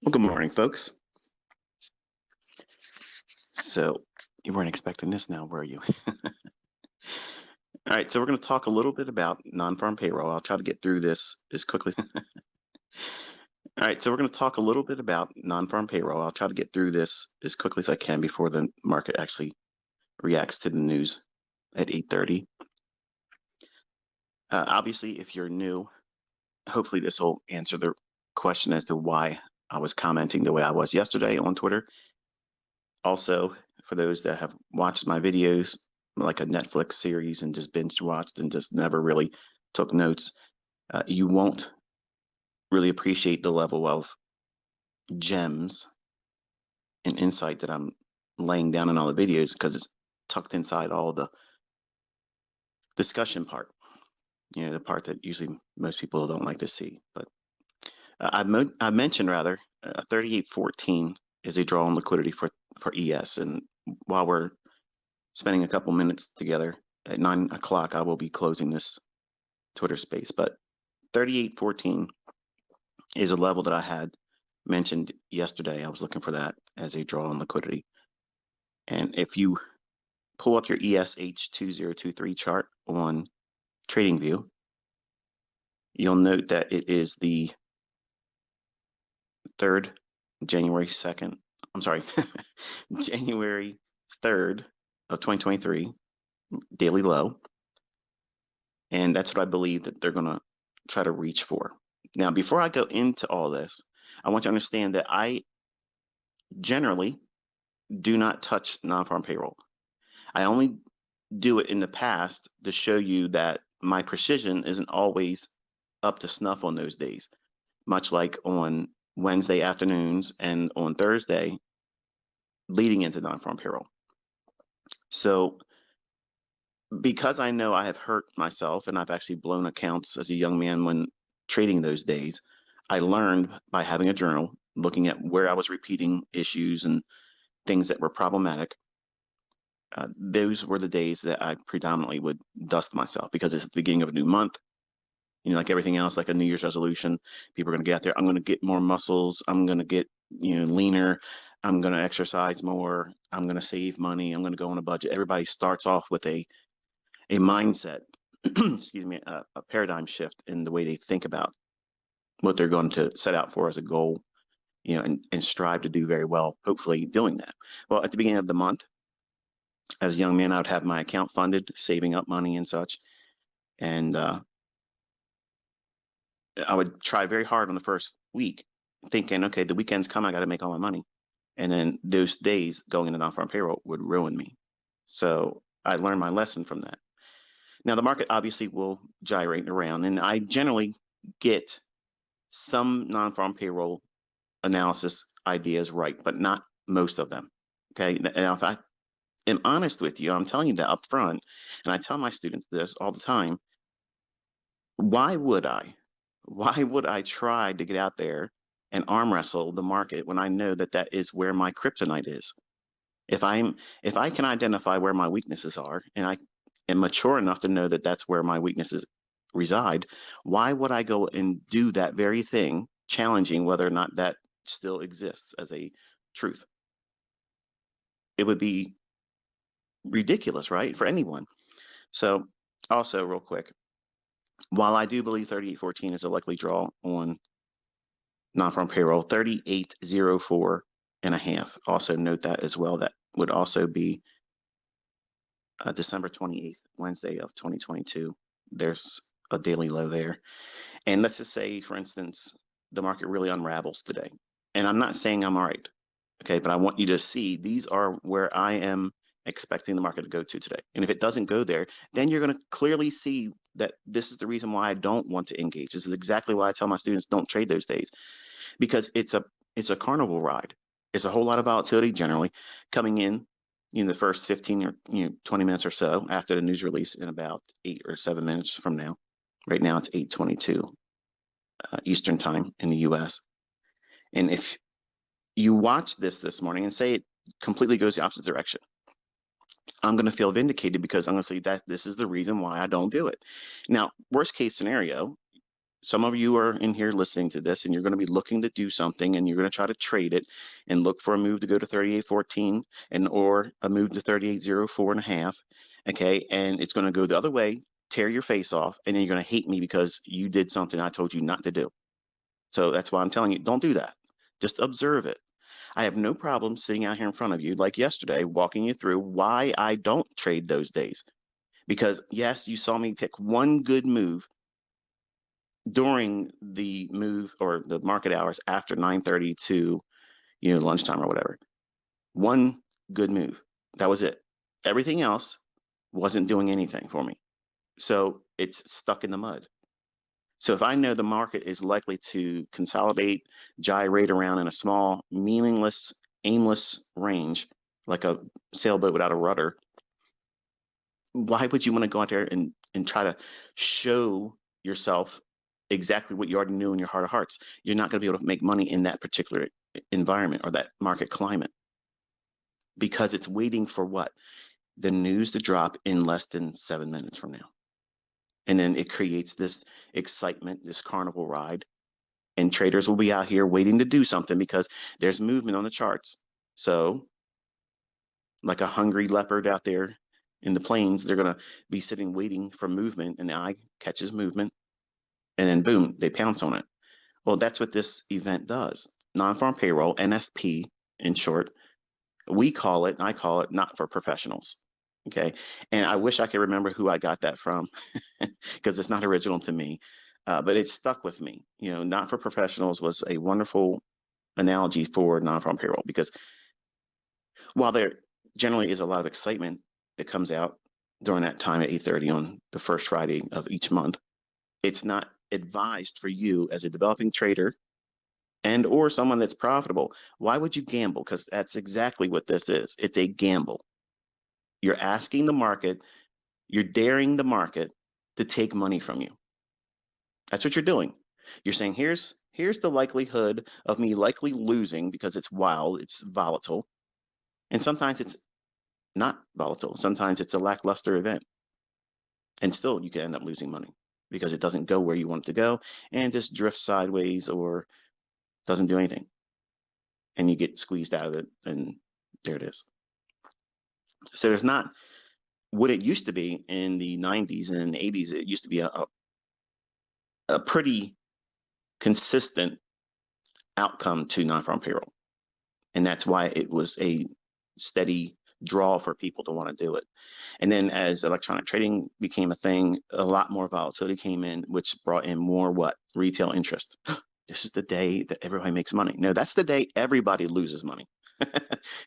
Well, good morning, folks. So you weren't expecting this now, were you? All right, so we're going to talk a little bit about non-farm payroll. I'll try to get through this as quickly. All right, so we're going to talk a little bit about non-farm payroll. I'll try to get through this as quickly as I can before the market actually reacts to the news at 8:30. Obviously, if you're new, hopefully this will answer the question as to why I was commenting the way I was yesterday on Twitter. Also, for those that have watched my videos, like a Netflix series and just binge watched and just never really took notes, you won't really appreciate the level of gems and insight that I'm laying down in all the videos because it's tucked inside all the discussion part, the part that usually most people don't like to see. But I mentioned rather 38.14 is a draw on liquidity for ES. And while we're spending a couple minutes together at 9 o'clock, I will be closing this Twitter space. But 38.14 is a level that I had mentioned yesterday. I was looking for that as a draw on liquidity. And if you pull up your ESH2023 chart on TradingView, you'll note that it is the January 3rd of 2023 daily low. And that's what I believe that they're going to try to reach for. Now, before I go into all this, I want you to understand that I generally do not touch non-farm payroll. I only do it in the past to show you that my precision isn't always up to snuff on those days, much like on Wednesday afternoons and on Thursday leading into non-farm payroll. So because I know I have hurt myself and I've actually blown accounts as a young man when trading those days, I learned by having a journal, looking at where I was repeating issues and things that were problematic. Those were the days that I predominantly would dust myself because it's at the beginning of a new month. Like everything else, like a New Year's resolution, people are going to get out there. I'm going to get more muscles. I'm going to get, leaner. I'm going to exercise more. I'm going to save money. I'm going to go on a budget. Everybody starts off with a mindset, excuse me, a paradigm shift in the way they think about what they're going to set out for as a goal, and strive to do very well, hopefully doing that. Well, at the beginning of the month, as a young man, I would have my account funded, saving up money and such. And I would try very hard on the first week, thinking, okay, the weekend's come, I got to make all my money. And then those days going into non-farm payroll would ruin me. So I learned my lesson from that. Now, the market obviously will gyrate around, and I generally get some non-farm payroll analysis ideas right, but not most of them. Okay. Now, if I am honest with you, I'm telling you that up front, and I tell my students this all the time. Why would I? Why would I try to get out there and arm wrestle the market when I know that that is where my kryptonite is? If I can identify where my weaknesses are, and I am mature enough to know that that's where my weaknesses reside, why would I go and do that very thing, challenging whether or not that still exists as a truth? It would be ridiculous, right, for anyone. So also real quick, while I do believe 38.14 is a likely draw on non-farm payroll, 38.04 and a half, also note that as well. That would also be December 28th, Wednesday of 2022. There's a daily low there. And let's just say, for instance, the market really unravels today. And I'm not saying I'm all right, okay, but I want you to see these are where I am expecting the market to go to today. And if it doesn't go there, then you're going to clearly see that this is the reason why I don't want to engage. This is exactly why I tell my students don't trade those days, because it's a carnival ride. It's a whole lot of volatility generally coming in the first 15 or 20 minutes or so after the news release in about 8 or 7 minutes from now. Right now it's 8:22 Eastern time in the US. And if you watch this morning and say it completely goes the opposite direction, I'm going to feel vindicated because I'm going to say that this is the reason why I don't do it. Now, worst case scenario, some of you are in here listening to this and you're going to be looking to do something and you're going to try to trade it and look for a move to go to 38.14 and or a move to 38.04.5. Okay. And it's going to go the other way, tear your face off, and then you're going to hate me because you did something I told you not to do. So that's why I'm telling you, don't do that. Just observe it. I have no problem sitting out here in front of you, like yesterday, walking you through why I don't trade those days. Because yes, you saw me pick one good move during the move or the market hours after 9:30 to lunchtime or whatever. One good move. That was it. Everything else wasn't doing anything for me. So it's stuck in the mud. So if I know the market is likely to consolidate, gyrate around in a small, meaningless, aimless range, like a sailboat without a rudder, why would you want to go out there and try to show yourself exactly what you already knew in your heart of hearts? You're not going to be able to make money in that particular environment or that market climate because it's waiting for what? The news to drop in less than 7 minutes from now. And then it creates this excitement, this carnival ride. And traders will be out here waiting to do something because there's movement on the charts. So, like a hungry leopard out there in the plains, they're going to be sitting waiting for movement, and the eye catches movement, and then boom, they pounce on it. Well, that's what this event does. Non-farm payroll, NFP in short, we call it, I call it, not for professionals. Okay. And I wish I could remember who I got that from because it's not original to me, but it stuck with me. Not for professionals was a wonderful analogy for non-farm payroll because while there generally is a lot of excitement that comes out during that time at 8:30 on the first Friday of each month, it's not advised for you as a developing trader and or someone that's profitable. Why would you gamble? Because that's exactly what this is. It's a gamble. You're asking the market, you're daring the market to take money from you. That's what you're doing. You're saying, here's the likelihood of me likely losing because it's wild, it's volatile. And sometimes it's not volatile. Sometimes it's a lackluster event. And still you can end up losing money because it doesn't go where you want it to go and just drifts sideways or doesn't do anything. And you get squeezed out of it, and there it is. So there's not what it used to be in the 90s and 80s. It used to be a pretty consistent outcome to non-farm payroll. And that's why it was a steady draw for people to want to do it. And then as electronic trading became a thing, a lot more volatility came in, which brought in more what? Retail interest. This is the day that everybody makes money. No, that's the day everybody loses money.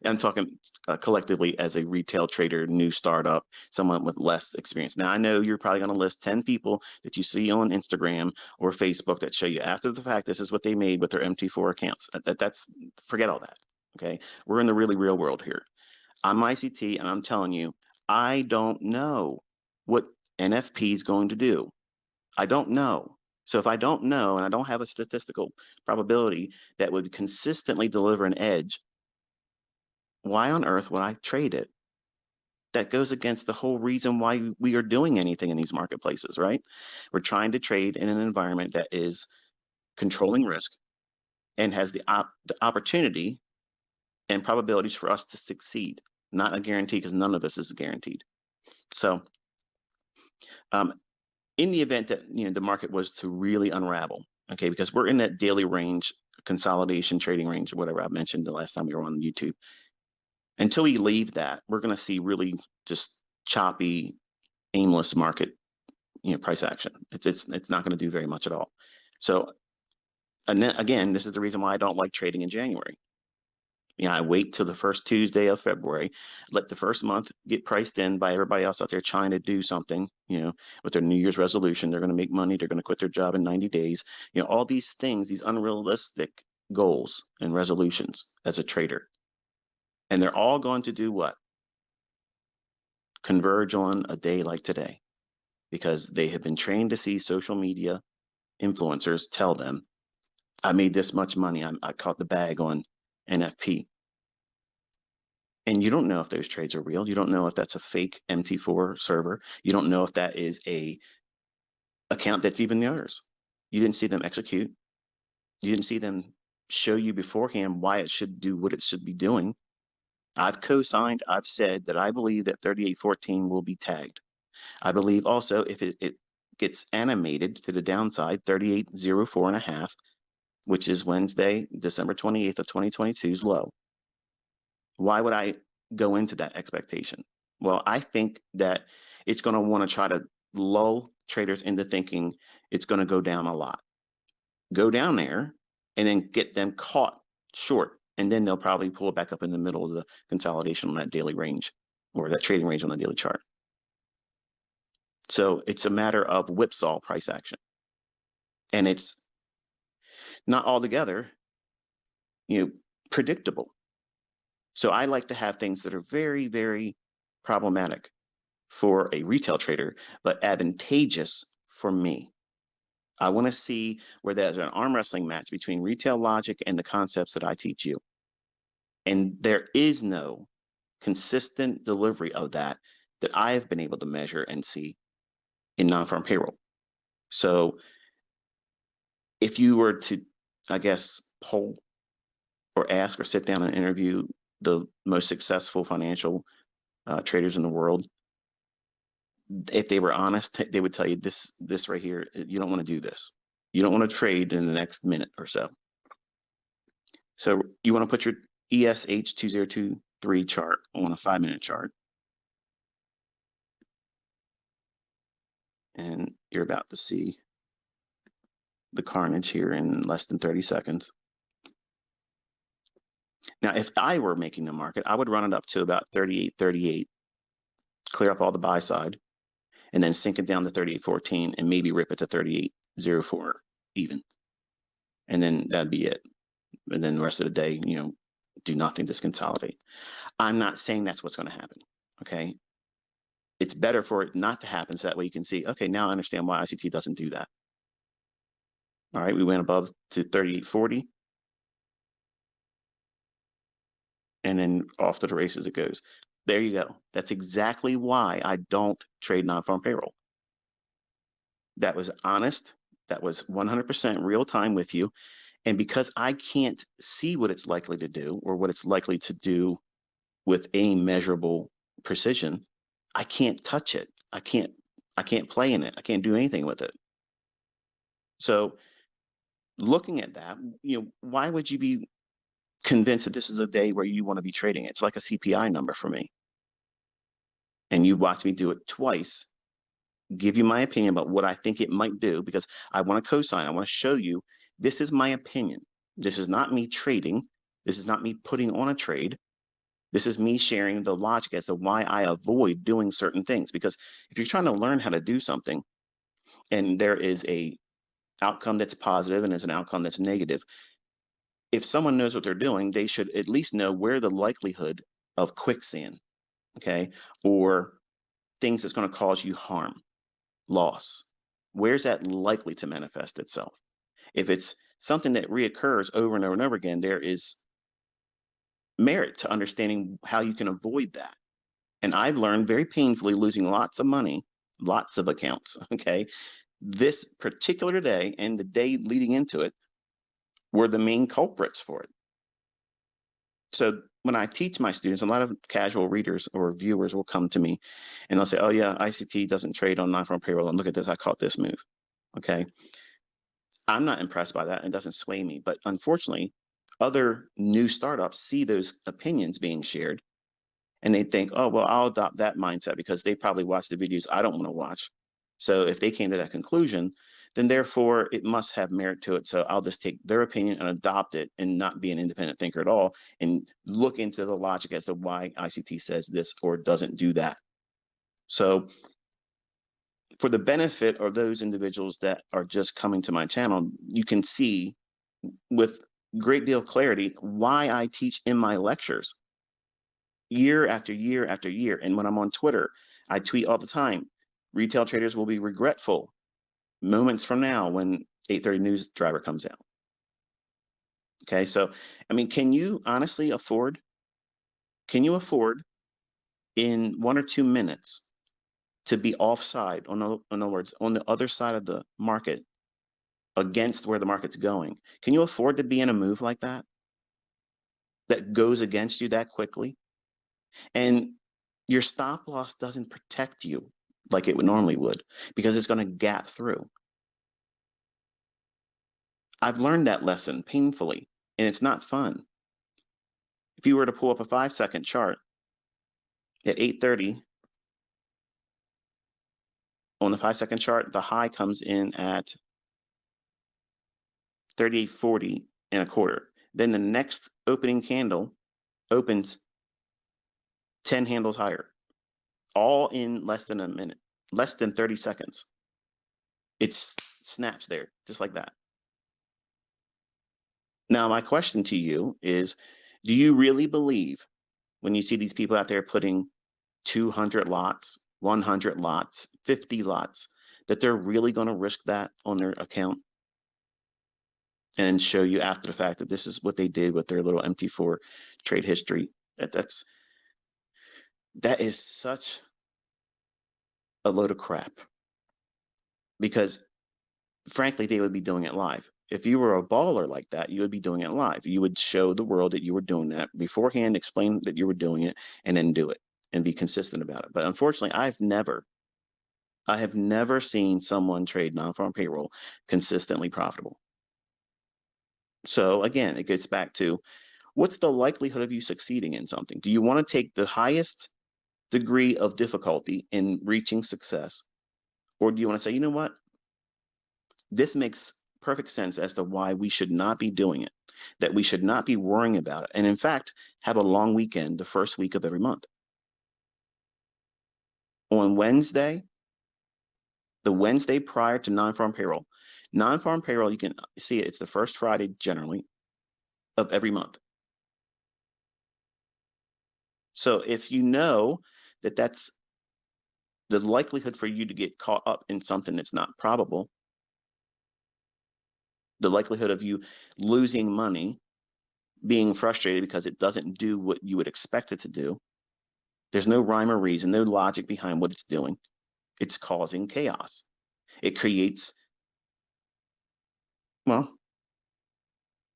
I'm talking collectively as a retail trader, new startup, someone with less experience. Now, I know you're probably going to list 10 people that you see on Instagram or Facebook that show you after the fact this is what they made with their MT4 accounts. That's forget all that. Okay, we're in the really real world here. I'm ICT, and I'm telling you, I don't know what NFP is going to do. I don't know. So if I don't know and I don't have a statistical probability that would consistently deliver an edge, why on earth would I trade it? That goes against the whole reason why we are doing anything in these marketplaces, right? We're trying to trade in an environment that is controlling risk and has the opportunity and probabilities for us to succeed. Not a guarantee because none of us is guaranteed. So um, in the event that the market was to really unravel, okay, because we're in that daily range, consolidation, trading range, or whatever I mentioned the last time we were on YouTube. Until we leave that, we're going to see really just choppy, aimless market, price action. It's not going to do very much at all. So, and then again, this is the reason why I don't like trading in January. I wait till the first Tuesday of February, let the first month get priced in by everybody else out there trying to do something, with their New Year's resolution. They're going to make money. They're going to quit their job in 90 days. All these things, these unrealistic goals and resolutions as a trader. And they're all going to do what? Converge on a day like today because they have been trained to see social media influencers tell them, I made this much money. I caught the bag on NFP. And you don't know if those trades are real. You don't know if that's a fake MT4 server. You don't know if that is a account that's even yours. You didn't see them execute. You didn't see them show you beforehand why it should do what it should be doing. I've co-signed, I've said that I believe that 3814 will be tagged. I believe also if it gets animated to the downside, 3804.5, which is Wednesday, December 28th of 2022's low. Why would I go into that expectation? Well, I think that it's going to want to try to lull traders into thinking it's going to go down a lot. Go down there and then get them caught short. And then they'll probably pull it back up in the middle of the consolidation on that daily range or that trading range on the daily chart. So it's a matter of whipsaw price action. And it's not altogether, predictable. So I like to have things that are very, very problematic for a retail trader, but advantageous for me. I want to see where there's an arm wrestling match between retail logic and the concepts that I teach you. And there is no consistent delivery of that I have been able to measure and see in non-farm payroll. So if you were to, I guess, poll or ask or sit down and interview the most successful financial traders in the world, if they were honest, they would tell you this right here, you don't want to do this. You don't want to trade in the next minute or so. So you want to put your ESH2023 chart on a 5-minute chart. And you're about to see the carnage here in less than 30 seconds. Now, if I were making the market, I would run it up to about 38.38, clear up all the buy side, and then sink it down to 38.14 and maybe rip it to 38.04 even. And then that'd be it. And then the rest of the day, do nothing, just consolidate. I'm not saying that's what's going to happen, okay? It's better for it not to happen so that way you can see, okay, now I understand why ICT doesn't do that. All right, we went above to 38.40. And then off to the races it goes. There you go. That's exactly why I don't trade non-farm payroll. That was honest. That was 100% real time with you. And because I can't see what it's likely to do or what it's likely to do with any measurable precision, I can't touch it. I can't play in it. I can't do anything with it. So looking at that, why would you be convinced that this is a day where you want to be trading? It's like a CPI number for me. And you've watched me do it twice, give you my opinion about what I think it might do, because I want to co-sign. I want to show you this is my opinion. This is not me trading. This is not me putting on a trade. This is me sharing the logic as to why I avoid doing certain things. Because if you're trying to learn how to do something and there is a outcome that's positive and there's an outcome that's negative, if someone knows what they're doing, they should at least know where the likelihood of quicksand, okay, or things that's going to cause you harm, loss. Where's that likely to manifest itself? If it's something that reoccurs over and over and over again, there is merit to understanding how you can avoid that. And I've learned very painfully, losing lots of money, lots of accounts, okay? This particular day and the day leading into it were the main culprits for it. So when I teach my students, a lot of casual readers or viewers will come to me and they'll say, oh yeah, ICT doesn't trade on non-farm payroll, and look at this, I caught this move, okay? I'm not impressed by that. It doesn't sway me, but unfortunately, other new startups see those opinions being shared and they think, oh, well, I'll adopt that mindset because they probably watch the videos I don't want to watch. So if they came to that conclusion, then therefore it must have merit to it. So I'll just take their opinion and adopt it and not be an independent thinker at all and look into the logic as to why ICT says this or doesn't do that. So for the benefit of those individuals that are just coming to my channel, you can see with great deal of clarity why I teach in my lectures year after year after year. And when I'm on Twitter, I tweet all the time, retail traders will be regretful moments from now when 8:30 news driver comes out. Okay, so, I mean, can you afford in 1 or 2 minutes to be offside, in other words, on the other side of the market against where the market's going. Can you afford to be in a move like that goes against you that quickly? And your stop loss doesn't protect you like it would normally would, because it's going to gap through. I've learned that lesson painfully, and it's not fun. If you were to pull up a 5-second chart at 8:30 on the 5-second chart, the high comes in at 38.40 and a quarter. Then the next opening candle opens 10 handles higher, all in less than a minute, less than 30 seconds. It snaps there, just like that. Now, my question to you is, do you really believe when you see these people out there putting 200 lots, 100 lots, 50 lots, that they're really going to risk that on their account and show you after the fact that this is what they did with their little MT4 trade history? That is such a load of crap, because frankly, they would be doing it live. If you were a baller like that, you would be doing it live. You would show the world that you were doing that beforehand, explain that you were doing it, and then do it and be consistent about it. But unfortunately, I have never seen someone trade non-farm payroll consistently profitable. So again, it gets back to, what's the likelihood of you succeeding in something? Do you want to take the highest degree of difficulty in reaching success? Or do you want to say, you know what? This makes perfect sense as to why we should not be doing it, that we should not be worrying about it. And in fact, have a long weekend the first week of every month. On Wednesday, the Wednesday prior to non-farm payroll, you can see it, it's the first Friday generally of every month. So if you know that that's the likelihood for you to get caught up in something that's not probable, the likelihood of you losing money, being frustrated because it doesn't do what you would expect it to do. There's no rhyme or reason, no logic behind what it's doing. It's causing chaos. It creates, well,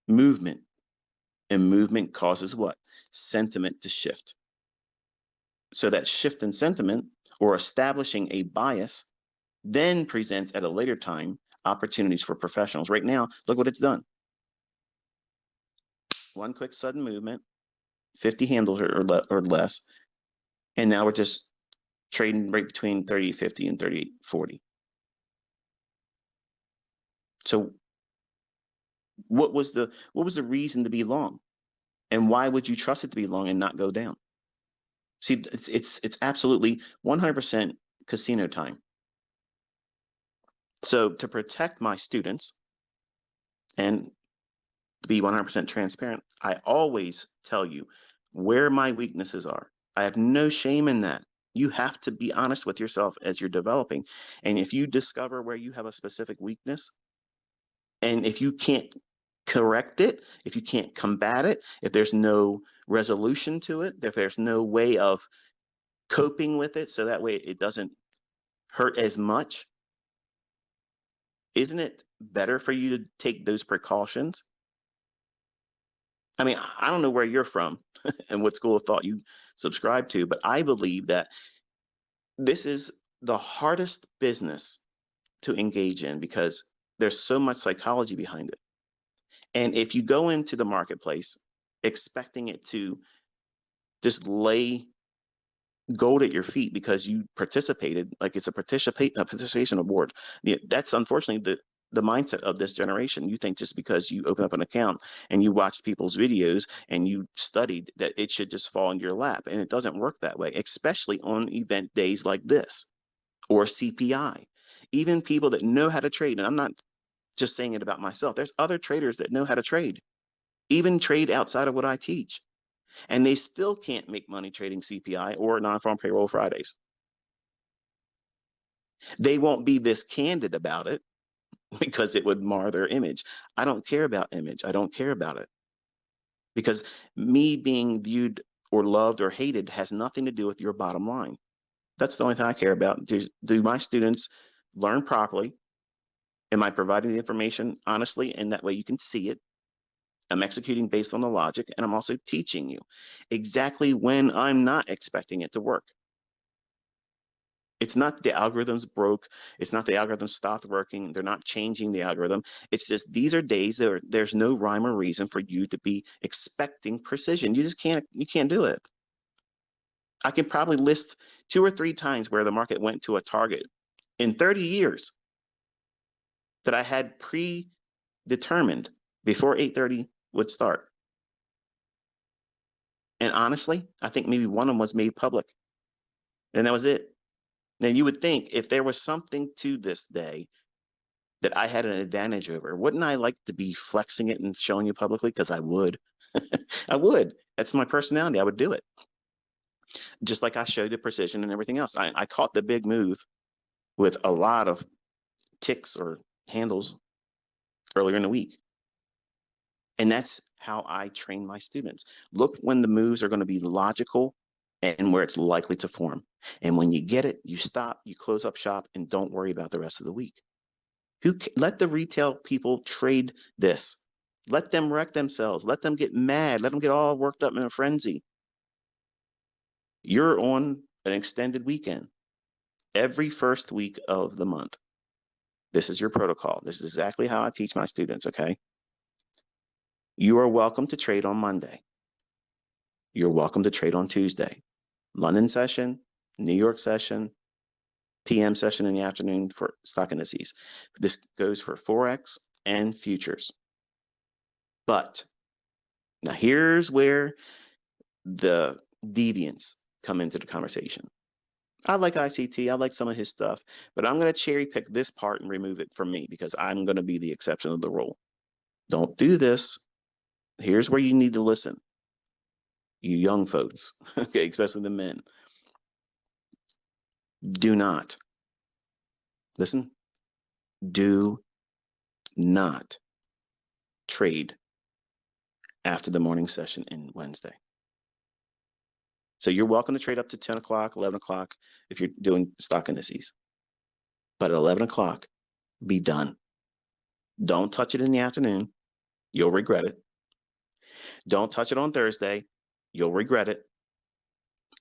movement. And movement causes what? Sentiment to shift. So that shift in sentiment, or establishing a bias, then presents at a later time opportunities for professionals. Right now, look what it's done. One quick sudden movement, 50 handles or less, and now we're just trading right between 38.50 and 38.40. So what was the reason to be long? And why would you trust it to be long and not go down? See, it's absolutely 100% casino time. So to protect my students and to be 100% transparent, I always tell you where my weaknesses are. I have no shame in that. You have to be honest with yourself as you're developing. And if you discover where you have a specific weakness, and if you can't correct it, if you can't combat it, if there's no resolution to it, if there's no way of coping with it so that way it doesn't hurt as much, isn't it better for you to take those precautions? I mean, I don't know where you're from and what school of thought you subscribe to, but I believe that this is the hardest business to engage in because there's so much psychology behind it. And if you go into the marketplace expecting it to just lay gold at your feet because you participated, like it's a participation award, that's unfortunately the mindset of this generation. You think just because you open up an account and you watch people's videos and you studied that it should just fall in your lap, and it doesn't work that way, especially on event days like this or CPI. Even people that know how to trade, and I'm not just saying it about myself, there's other traders that know how to trade, even trade outside of what I teach, and they still can't make money trading CPI or non-farm payroll Fridays. They won't be this candid about it because it would mar their image. I don't care about image. I don't care about it, because me being viewed or loved or hated has nothing to do with your bottom line. That's the only thing I care about. Do my students learn properly? Am I providing the information honestly? And that way you can see it. I'm executing based on the logic, and I'm also teaching you exactly when I'm not expecting it to work. It's not the algorithm's broke. It's not the algorithm stopped working. They're not changing the algorithm. It's just these are days that there's no rhyme or reason for you to be expecting precision. You just can't do it. I can probably list 2 or 3 times where the market went to a target in 30 years that I had predetermined before 8:30 would start. And honestly, I think maybe one of them was made public, and that was it. Now you would think if there was something to this day that I had an advantage over, wouldn't I like to be flexing it and showing you publicly? Because I would. I would. That's my personality. I would do it. Just like I showed the precision and everything else. I caught the big move with a lot of ticks or handles earlier in the week. And that's how I train my students. Look when the moves are going to be logical and where it's likely to form. And when you get it, you stop, you close up shop, and don't worry about the rest of the week. Let the retail people trade this. Let them wreck themselves. Let them get mad. Let them get all worked up in a frenzy. You're on an extended weekend every first week of the month. This is your protocol. This is exactly how I teach my students, okay? You are welcome to trade on Monday. You're welcome to trade on Tuesday. London session, New York session, PM session in the afternoon for stock indices. This goes for forex and futures. But now here's where the deviants come into the conversation. I like ICT, I like some of his stuff, but I'm going to cherry pick this part and remove it from me because I'm going to be the exception of the rule. Don't do this. Here's where you need to listen. You young folks, okay, especially the men. Do not, listen, do not trade after the morning session in Wednesday. So you're welcome to trade up to 10 o'clock, 11 o'clock if you're doing stock indices. But at 11 o'clock, be done. Don't touch it in the afternoon. You'll regret it. Don't touch it on Thursday. You'll regret it.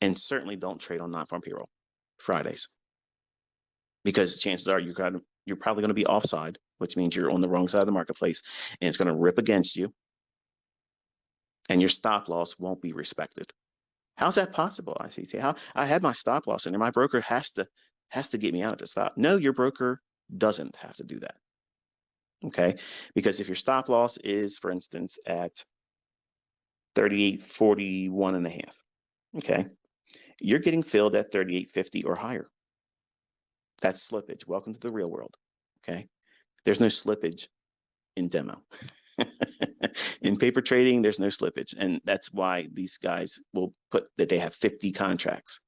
And certainly don't trade on NonFarm payroll Fridays, because chances are you're probably going to be offside, which means you're on the wrong side of the marketplace, and it's going to rip against you, and your stop loss won't be respected. How's that possible, ICT? How I had my stop loss in there. My broker has to get me out at the stop. No, your broker doesn't have to do that. Okay, because if your stop loss is, for instance, at 38.41 and a half, okay, you're getting filled at 38.50 or higher. That's slippage. Welcome to the real world. Okay, there's no slippage in demo. In paper trading, there's no slippage, and that's why these guys will put that they have 50 contracts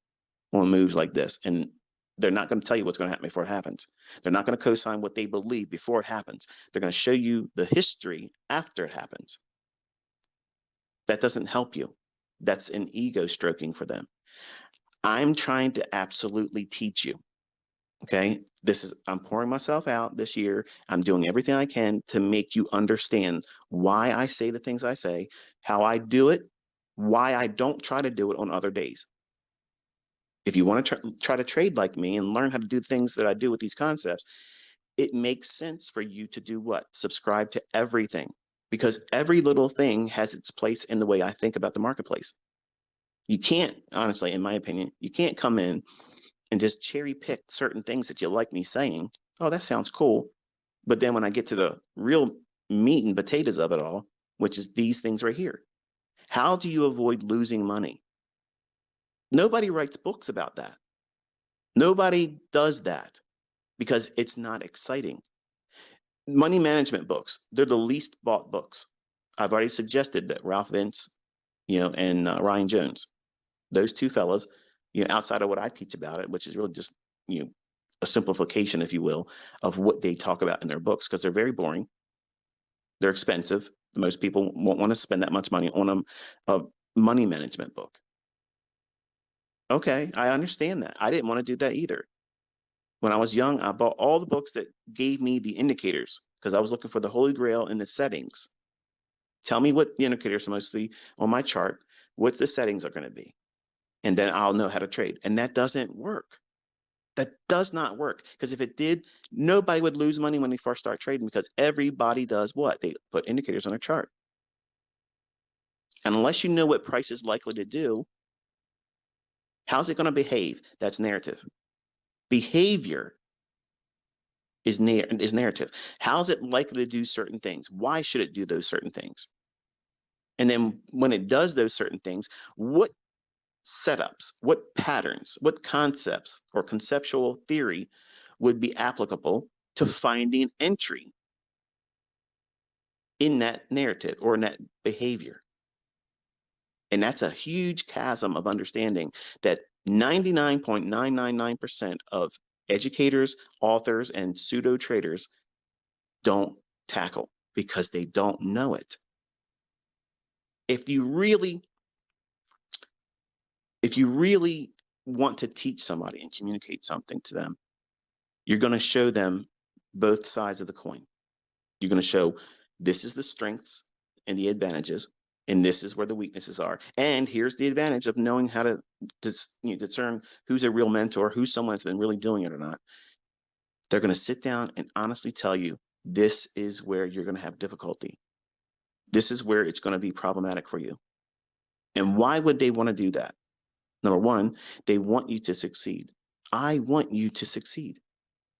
on moves like this, and they're not going to tell you what's going to happen before it happens. They're not going to co-sign what they believe before it happens. They're going to show you the history after it happens. That doesn't help you. That's an ego stroking for them. I'm trying to absolutely teach you. Okay, I'm pouring myself out this year. I'm doing everything I can to make you understand why I say the things I say, how I do it, why I don't try to do it on other days. If you want to try to trade like me and learn how to do things that I do with these concepts, it makes sense for you to do what? Subscribe to everything, because every little thing has its place in the way I think about the marketplace. You can't, honestly, in my opinion, you can't come in and just cherry pick certain things that you like me saying. Oh, that sounds cool. But then when I get to the real meat and potatoes of it all, which is these things right here, how do you avoid losing money? Nobody writes books about that. Nobody does that because it's not exciting. Money management books, they're the least bought books. I've already suggested that Ralph Vince, and Ryan Jones, those two fellas, outside of what I teach about it, which is really just, a simplification, if you will, of what they talk about in their books, because they're very boring. They're expensive. Most people won't want to spend that much money on a money management book. Okay, I understand that. I didn't want to do that either. When I was young, I bought all the books that gave me the indicators because I was looking for the holy grail in the settings. Tell me what the indicators are supposed to be on my chart, what the settings are going to be, and then I'll know how to trade. And that doesn't work. That does not work, because if it did, nobody would lose money when they first start trading, because everybody does what? They put indicators on a chart. And unless you know what price is likely to do, how's it going to behave? That's narrative. Behavior is narrative. How's it likely to do certain things? Why should it do those certain things? And then when it does those certain things, what setups, what patterns, what concepts or conceptual theory would be applicable to finding entry in that narrative or in that behavior? And that's a huge chasm of understanding that 99.999% of educators, authors, and pseudo traders don't tackle because they don't know it. If you really want to teach somebody and communicate something to them, you're going to show them both sides of the coin. You're going to show this is the strengths and the advantages, and this is where the weaknesses are. And here's the advantage of knowing how to discern who's a real mentor, who's someone that's been really doing it or not. They're going to sit down and honestly tell you, this is where you're going to have difficulty. This is where it's going to be problematic for you. And why would they want to do that? Number one, they want you to succeed. I want you to succeed.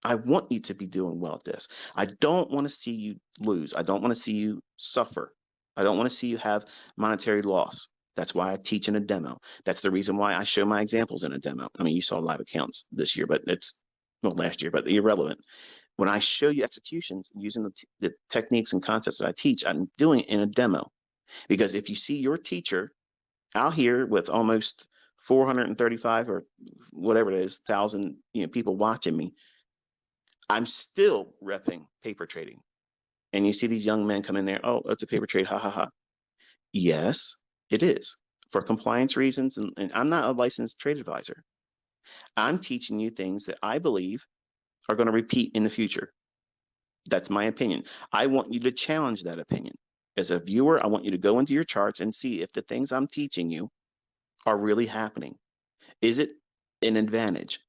I want you to be doing well at this. I don't want to see you lose. I don't want to see you suffer. I don't want to see you have monetary loss. That's why I teach in a demo. That's the reason why I show my examples in a demo. I mean, you saw live accounts this year, but last year, but irrelevant. When I show you executions using the techniques and concepts that I teach, I'm doing it in a demo. Because if you see your teacher out here with almost 435 or whatever it is, thousand people watching me, I'm still repping paper trading. And you see these young men come in there, oh, it's a paper trade, ha, ha, ha. Yes, it is, for compliance reasons. And I'm not a licensed trade advisor. I'm teaching you things that I believe are going to repeat in the future. That's my opinion. I want you to challenge that opinion. As a viewer, I want you to go into your charts and see if the things I'm teaching you are really happening. Is it an advantage?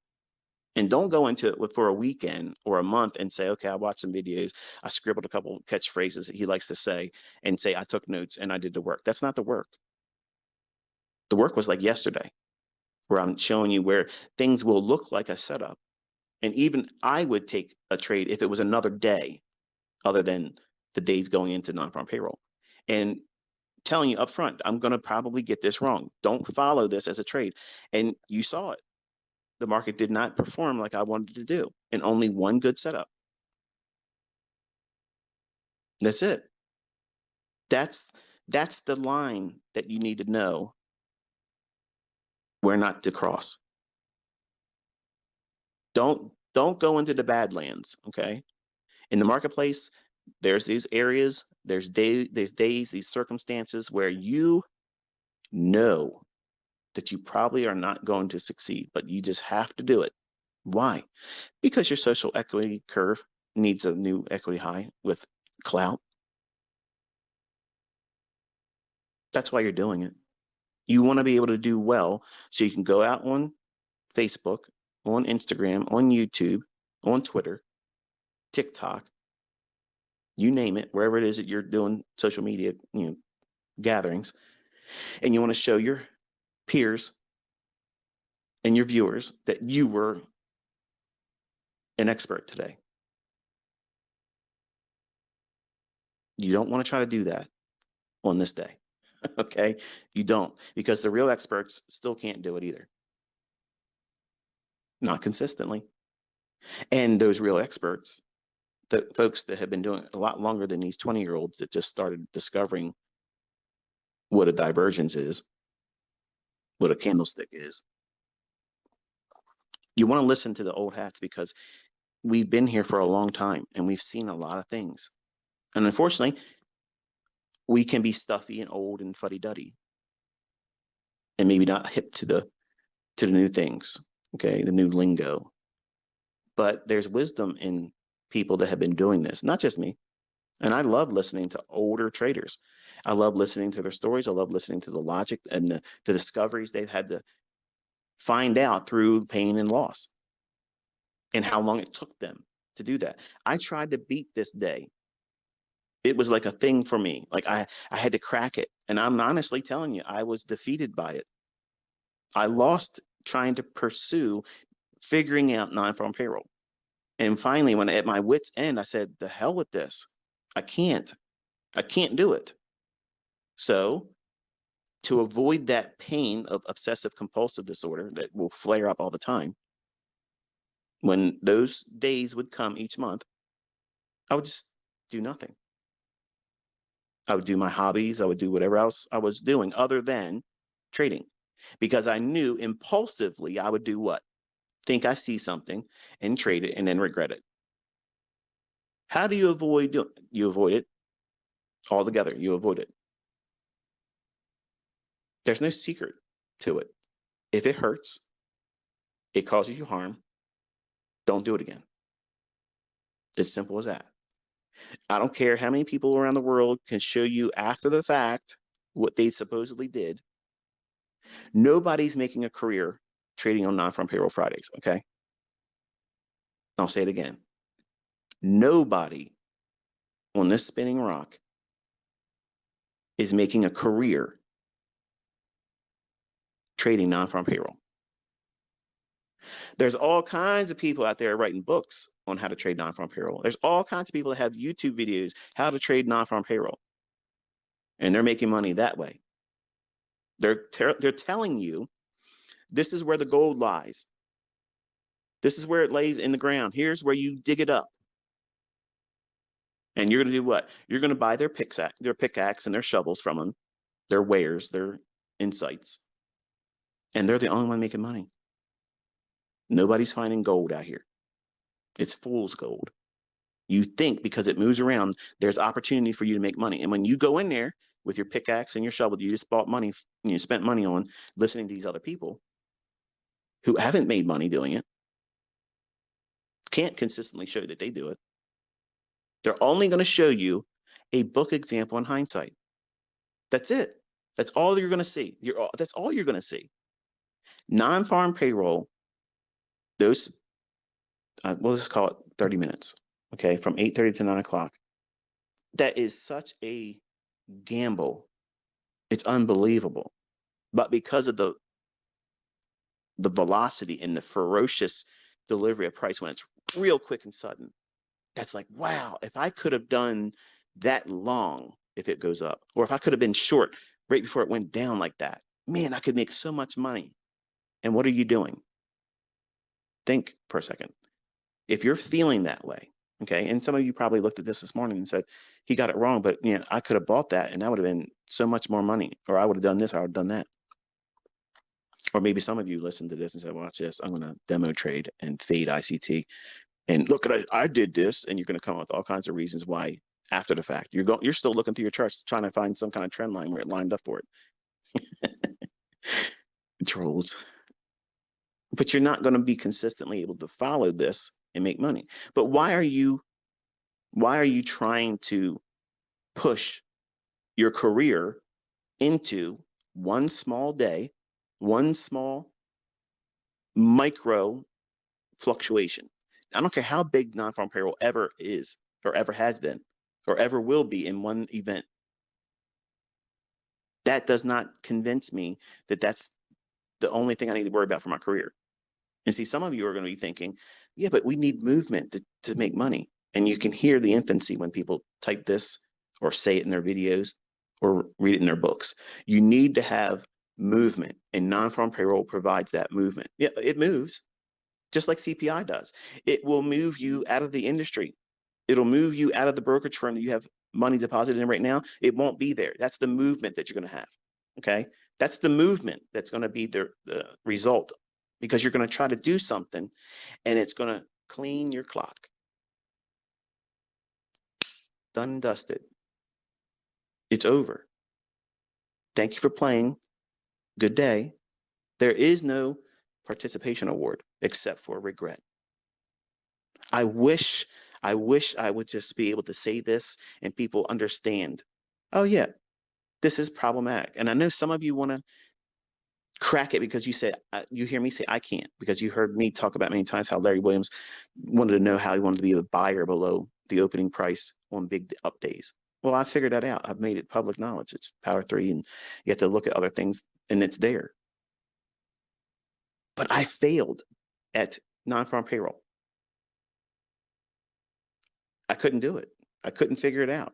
And don't go into it for a weekend or a month and say, okay, I watched some videos, I scribbled a couple catchphrases that he likes to say, and say, I took notes and I did the work. That's not the work. The work was like yesterday, where I'm showing you where things will look like a setup. And even I would take a trade if it was another day other than the days going into non-farm payroll. And telling you up front, I'm going to probably get this wrong. Don't follow this as a trade. And you saw it. The market did not perform like I wanted to do, and only one good setup. That's it. That's the line that you need to know where not to cross. Don't go into the badlands, okay? In the marketplace, there's these areas, there's days, these circumstances where you know that you probably are not going to succeed, but you just have to do it. Why? Because your social equity curve needs a new equity high with clout. That's why you're doing it. You want to be able to do well so you can go out on Facebook, on Instagram, on YouTube, on Twitter, TikTok, you name it, wherever it is that you're doing social media, gatherings, and you want to show your peers and your viewers that you were an expert today. You don't want to try to do that on this day. Okay? You don't, because the real experts still can't do it either. Not consistently. And those real experts, the folks that have been doing it a lot longer than these 20-year-olds that just started discovering what a divergence is, what a candlestick is. You want to listen to the old hats because we've been here for a long time and we've seen a lot of things. And unfortunately, we can be stuffy and old and fuddy-duddy and maybe not hip to the new things, okay, the new lingo. But there's wisdom in people that have been doing this, not just me. And I love listening to older traders. I love listening to their stories. I love listening to the logic and the discoveries they've had to find out through pain and loss and how long it took them to do that. I tried to beat this day. It was like a thing for me. Like I had to crack it. And I'm honestly telling you, I was defeated by it. I lost trying to pursue figuring out non-farm payroll. And finally, when at my wit's end, I said, the hell with this. I can't do it. So to avoid that pain of obsessive compulsive disorder that will flare up all the time, when those days would come each month, I would just do nothing. I would do my hobbies. I would do whatever else I was doing other than trading, because I knew impulsively I would do what? Think I see something and trade it and then regret it. How do you avoid doing it? You avoid it altogether. You avoid it. There's no secret to it. If it hurts, it causes you harm, don't do it again. It's simple as that. I don't care how many people around the world can show you after the fact what they supposedly did. Nobody's making a career trading on non-farm payroll Fridays, okay? I'll say it again. Nobody on this spinning rock is making a career trading non-farm payroll. There's all kinds of people out there writing books on how to trade non-farm payroll. There's all kinds of people that have YouTube videos, how to trade non-farm payroll. And they're making money that way. They're telling you, this is where the gold lies. This is where it lays in the ground. Here's where you dig it up. And you're going to do what? You're going to buy their pickaxe and their shovels from them, their wares, their insights. And they're the only one making money. Nobody's finding gold out here. It's fool's gold. You think because it moves around, there's opportunity for you to make money. And when you go in there with your pickaxe and your shovel, you just bought money, you spent money on listening to these other people who haven't made money doing it, can't consistently show that they do it. They're only going to show you a book example in hindsight. That's it. That's all you're going to see. That's all you're going to see. Non-farm payroll, those, we'll just call it 30 minutes, okay, from 8:30 to 9 o'clock. That is such a gamble. It's unbelievable. But because of the velocity and the ferocious delivery of price when it's real quick and sudden, that's like, wow, if I could have done that long, if it goes up, or if I could have been short right before it went down like that, man, I could make so much money. And what are you doing? Think for a second. If you're feeling that way, okay, and some of you probably looked at this morning and said, he got it wrong, but you know, I could have bought that and that would have been so much more money, or I would have done this, or I would have done that. Or maybe some of you listened to this and said, watch this, I'm going to demo trade and fade ICT. And look, I did this, and you're going to come up with all kinds of reasons why after the fact. You're still looking through your charts trying to find some kind of trend line where it lined up for it. Trolls. But you're not going to be consistently able to follow this and make money. But why are you trying to push your career into one small day, one small micro fluctuation? I don't care how big non-farm payroll ever is, or ever has been, or ever will be in one event. That does not convince me that that's the only thing I need to worry about for my career. And see, some of you are going to be thinking, yeah, but we need movement to make money. And you can hear the infancy when people type this or say it in their videos or read it in their books. You need to have movement, and non-farm payroll provides that movement. Yeah, it moves just like CPI does. It will move you out of the industry. It'll move you out of the brokerage firm that you have money deposited in right now. It won't be there. That's the movement that you're going to have. Okay. That's the movement that's going to be the result, because you're going to try to do something and it's going to clean your clock. Done and dusted. It's over. Thank you for playing. Good day. There is no participation award except for regret. I wish I would just be able to say this and people understand. Oh yeah, this is problematic. And I know some of you want to crack it because you said you hear me say I can't, because you heard me talk about many times how Larry Williams wanted to know how he wanted to be a buyer below the opening price on big up days. Well, I figured that out. I've made it public knowledge. It's Power 3, and you have to look at other things, and it's there. But I failed at non-farm payroll. I couldn't do it. I couldn't figure it out.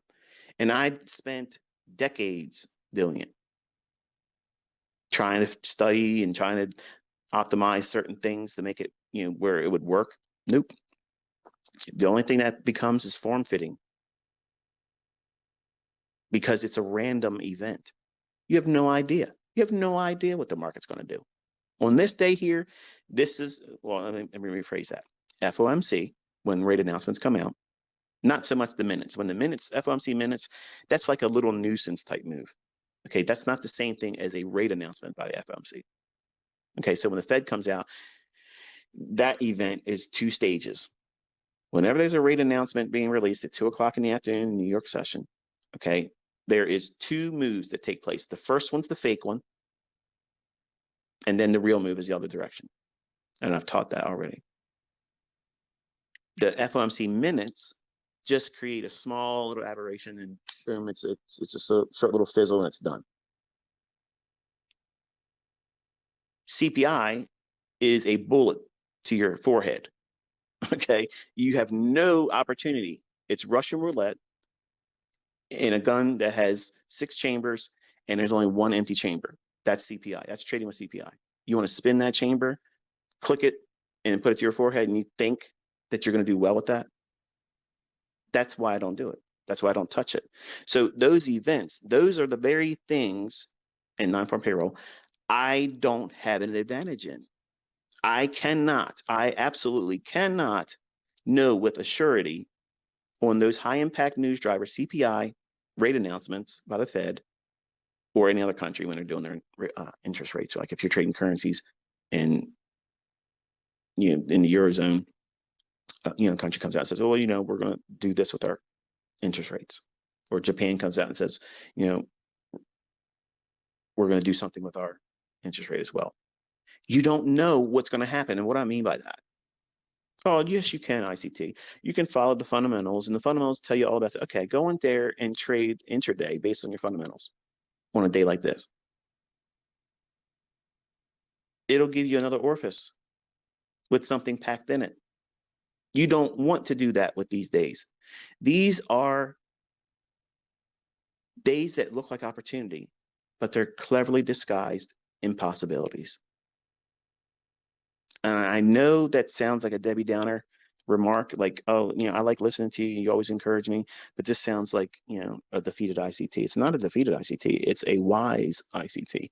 And I spent decades doing it, trying to study and trying to optimize certain things to make it, where it would work. Nope. The only thing that becomes is form fitting, because it's a random event. You have no idea. You have no idea what the market's going to do. On this day here, this is, well, let me rephrase that. FOMC, when rate announcements come out, not so much the minutes. When the minutes, FOMC minutes, that's like a little nuisance type move. Okay, that's not the same thing as a rate announcement by FOMC. Okay, so when the Fed comes out, that event is two stages. Whenever there's a rate announcement being released at 2 o'clock in the afternoon in New York session, okay, there is two moves that take place. The first one's the fake one, and then the real move is the other direction. And I've taught that already. The FOMC minutes just create a small little aberration, and boom, it's just a short little fizzle, and it's done. CPI is a bullet to your forehead. Okay, you have no opportunity. It's Russian roulette in a gun that has 6 chambers, and there's only one empty chamber. That's CPI. That's trading with CPI. You want to spin that chamber, click it, and put it to your forehead, and you think that you're going to do well with that. That's why I don't do it. That's why I don't touch it. So those events, those are the very things in non-farm payroll I don't have an advantage in. I absolutely cannot know with a surety on those high impact news drivers, CPI, rate announcements by the Fed, or any other country when they're doing their interest rates. Like if you're trading currencies and, in the Eurozone, country comes out and says, oh, well, we're going to do this with our interest rates. Or Japan comes out and says, we're going to do something with our interest rate as well. You don't know what's going to happen. And what I mean by that, oh, yes, you can, ICT. You can follow the fundamentals, and the fundamentals tell you all about that. Okay, go in there and trade intraday based on your fundamentals on a day like this. It'll give you another orifice with something packed in it. You don't want to do that with these days. These are days that look like opportunity, but they're cleverly disguised impossibilities. And I know that sounds like a Debbie Downer remark, like, oh, I like listening to you, you always encourage me, but this sounds like, a defeated ICT. It's not a defeated ICT, it's a wise ICT.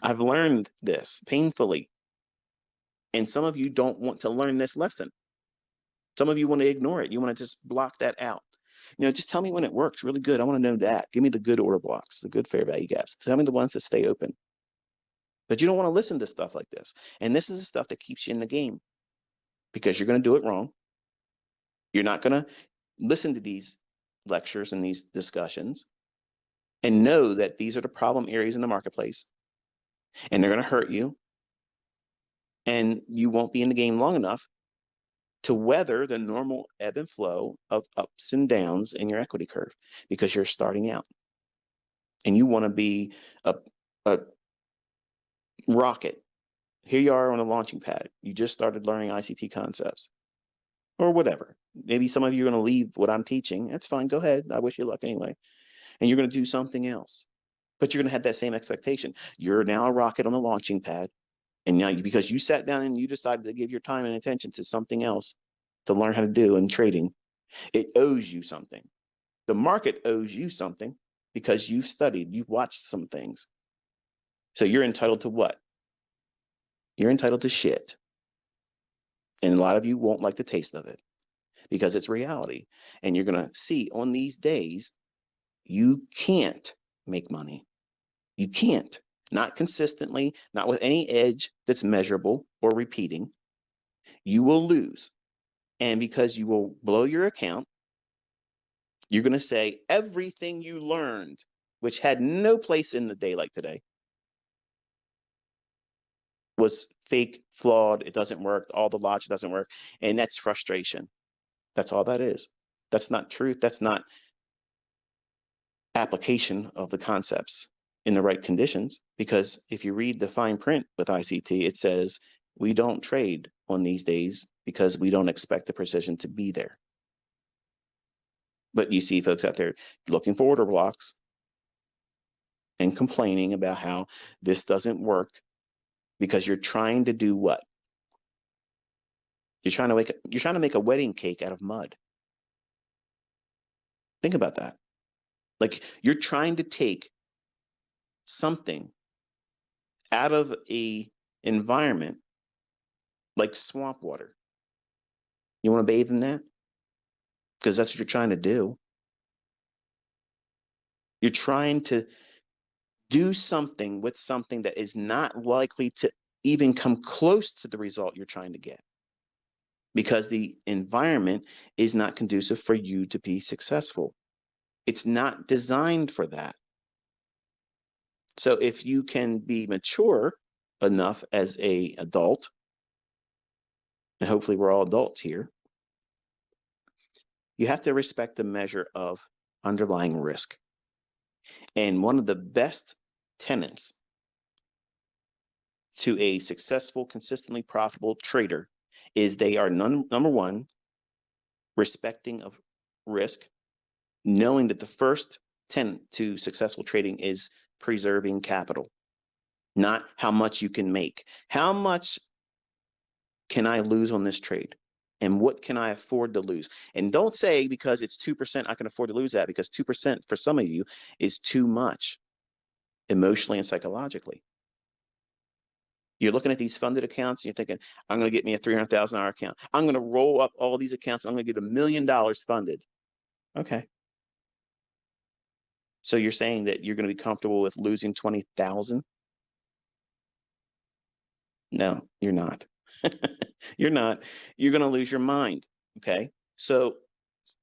I've learned this painfully. And some of you don't want to learn this lesson. Some of you want to ignore it. You want to just block that out. Just tell me when it works really good. I want to know that. Give me the good order blocks, the good fair value gaps. Tell me the ones that stay open. But you don't want to listen to stuff like this. And this is the stuff that keeps you in the game, because you're going to do it wrong. You're not going to listen to these lectures and these discussions and know that these are the problem areas in the marketplace, and they're going to hurt you. And you won't be in the game long enough to weather the normal ebb and flow of ups and downs in your equity curve, because you're starting out and you want to be a rocket. Here you are on a launching pad. You just started learning ICT concepts or whatever. Maybe some of you are going to leave what I'm teaching. That's fine. Go ahead. I wish you luck anyway. And you're going to do something else, but you're going to have that same expectation. You're now a rocket on a launching pad. And now, because you sat down and you decided to give your time and attention to something else to learn how to do in trading, it owes you something. The market owes you something because you've studied, you've watched some things. So you're entitled to what? You're entitled to shit. And a lot of you won't like the taste of it because it's reality. And you're going to see on these days, you can't make money. You can't. Not consistently, not with any edge that's measurable or repeating. You will lose. And because you will blow your account, you're going to say everything you learned, which had no place in the day like today, was fake, flawed, it doesn't work, all the logic doesn't work. And that's frustration. That's all that is. That's not truth. That's not application of the concepts in the right conditions. Because if you read the fine print with ICT, it says we don't trade on these days because we don't expect the precision to be there. But you see folks out there looking for order blocks and complaining about how this doesn't work because you're trying to do what? You're trying to make a wedding cake out of mud. Think about that. Like, you're trying to take something out of a environment like swamp water. You want to bathe in that? Because that's what you're trying to do. You're trying to do something with something that is not likely to even come close to the result you're trying to get, because the environment is not conducive for you to be successful. It's not designed for that. So if you can be mature enough as an adult, and hopefully we're all adults here, you have to respect the measure of underlying risk. And one of the best tenets to a successful, consistently profitable trader is they are number one, respecting of risk, knowing that the first tenet to successful trading is preserving capital, not how much you can make. How much can I lose on this trade? And what can I afford to lose? And don't say because it's 2%, I can afford to lose that, because 2% for some of you is too much emotionally and psychologically. You're looking at these funded accounts and you're thinking, I'm going to get me a $300,000 account. I'm going to roll up all these accounts. I'm going to get $1 million funded. Okay. So you're saying that you're going to be comfortable with losing 20,000? No, you're not. You're not. You're going to lose your mind. Okay. So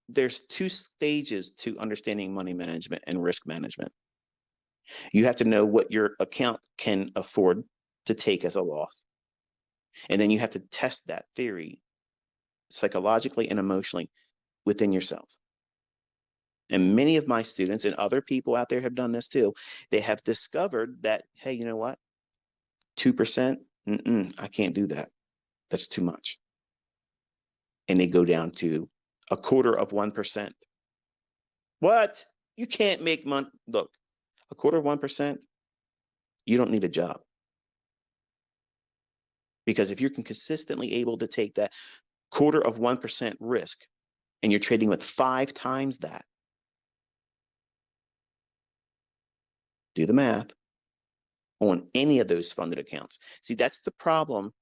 there's two stages to understanding money management and risk management. You have to know what your account can afford to take as a loss. And then you have to test that theory psychologically and emotionally within yourself. And many of my students and other people out there have done this too. They have discovered that, hey, you know what? 2%, I can't do that. That's too much. And they go down to 1/4%. What? You can't make money. Look, 1/4%, you don't need a job. Because if you're consistently able to take that 1/4% risk and you're trading with 5 times that, do the math on any of those funded accounts. See, that's the problem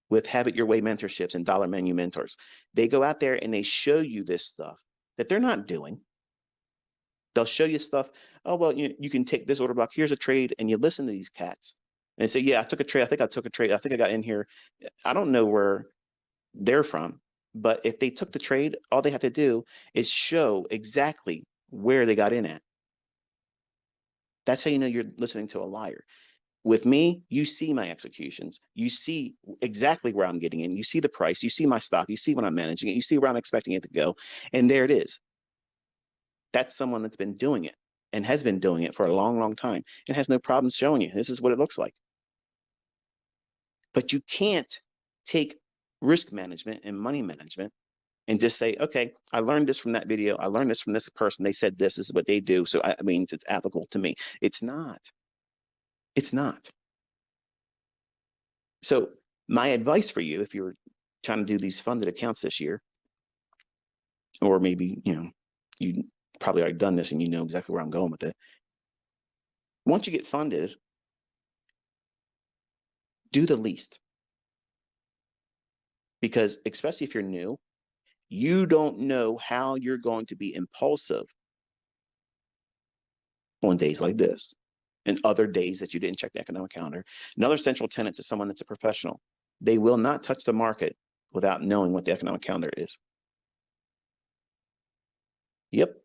with Have It Your Way mentorships and dollar menu mentors. They go out there and they show you this stuff that they're not doing. They'll show you stuff. Oh, well, you can take this order block. Here's a trade. And you listen to these cats and they say, yeah, I took a trade. I think I took a trade. I think I got in here. I don't know where they're from, but if they took the trade, all they have to do is show exactly where they got in at. That's how you know you're listening to a liar. With me, you see my executions. You see exactly where I'm getting in. You see the price. You see my stop. You see when I'm managing it. You see where I'm expecting it to go. And there it is. That's someone that's been doing it and has been doing it for a long, long time and has no problem showing you this is what it looks like. But you can't take risk management and money management and just say, okay, I learned this from that video. I learned this from this person. They said this is what they do. So I mean, it's applicable to me. It's not. It's not. So my advice for you, if you're trying to do these funded accounts this year, or maybe, you probably already done this and you know exactly where I'm going with it. Once you get funded, do the least. Because especially if you're new, you don't know how you're going to be impulsive on days like this and other days that you didn't check the economic calendar. Another central tenet to someone that's a professional: they will not touch the market without knowing what the economic calendar is. Yep.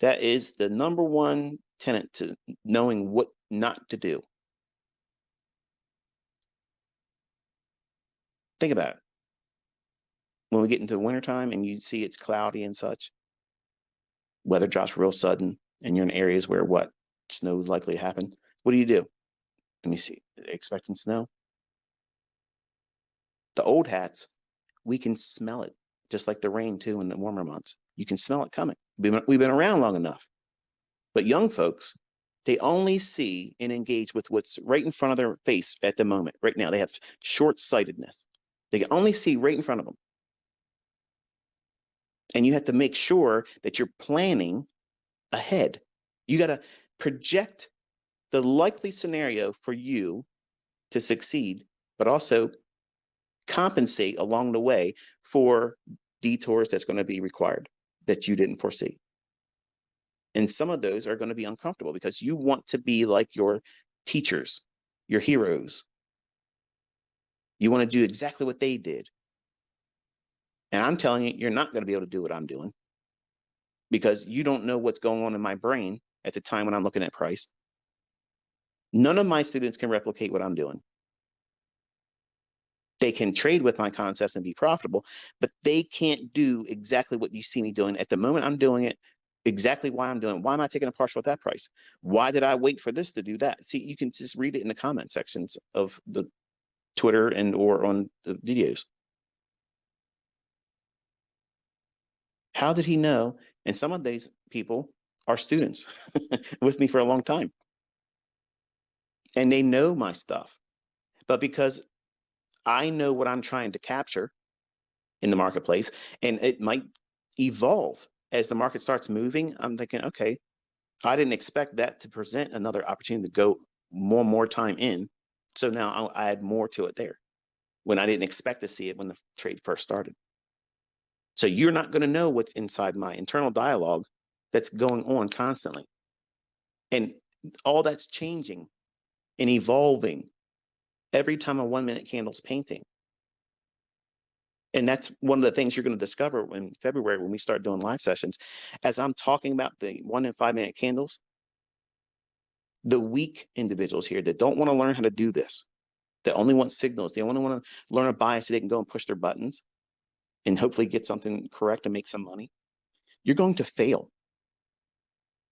That is the number one tenet to knowing what not to do. Think about it. When we get into the wintertime and you see it's cloudy and such, weather drops real sudden, and you're in areas where what? Snow is likely to happen. What do? Let me see. Expecting snow? The old hats, we can smell it, just like the rain too in the warmer months. You can smell it coming. We've been around long enough. But young folks, they only see and engage with what's right in front of their face at the moment. Right now, they have short-sightedness. They can only see right in front of them. And you have to make sure that you're planning ahead. You got to project the likely scenario for you to succeed, but also compensate along the way for detours that's going to be required that you didn't foresee. And some of those are going to be uncomfortable because you want to be like your teachers, your heroes. You want to do exactly what they did. And I'm telling you, you're not going to be able to do what I'm doing because you don't know what's going on in my brain at the time when I'm looking at price. None of my students can replicate what I'm doing. They can trade with my concepts and be profitable, but they can't do exactly what you see me doing at the moment I'm doing it, exactly why I'm doing it. Why am I taking a partial at that price? Why did I wait for this to do that? See, you can just read it in the comment sections of the Twitter and or on the videos. How did he know? And some of these people are students with me for a long time. And they know my stuff. But because I know what I'm trying to capture in the marketplace, and it might evolve as the market starts moving, I'm thinking, okay, I didn't expect that to present another opportunity to go more time in. So now I'll add more to it there when I didn't expect to see it when the trade first started. So you're not going to know what's inside my internal dialogue that's going on constantly. And all that's changing and evolving every time a 1 minute candle's painting. And that's one of the things you're going to discover in February when we start doing live sessions. As I'm talking about the 1 and 5 minute candles, the weak individuals here that don't want to learn how to do this, that only want signals, they only want to learn a bias so they can go and push their buttons and hopefully get something correct and make some money, you're going to fail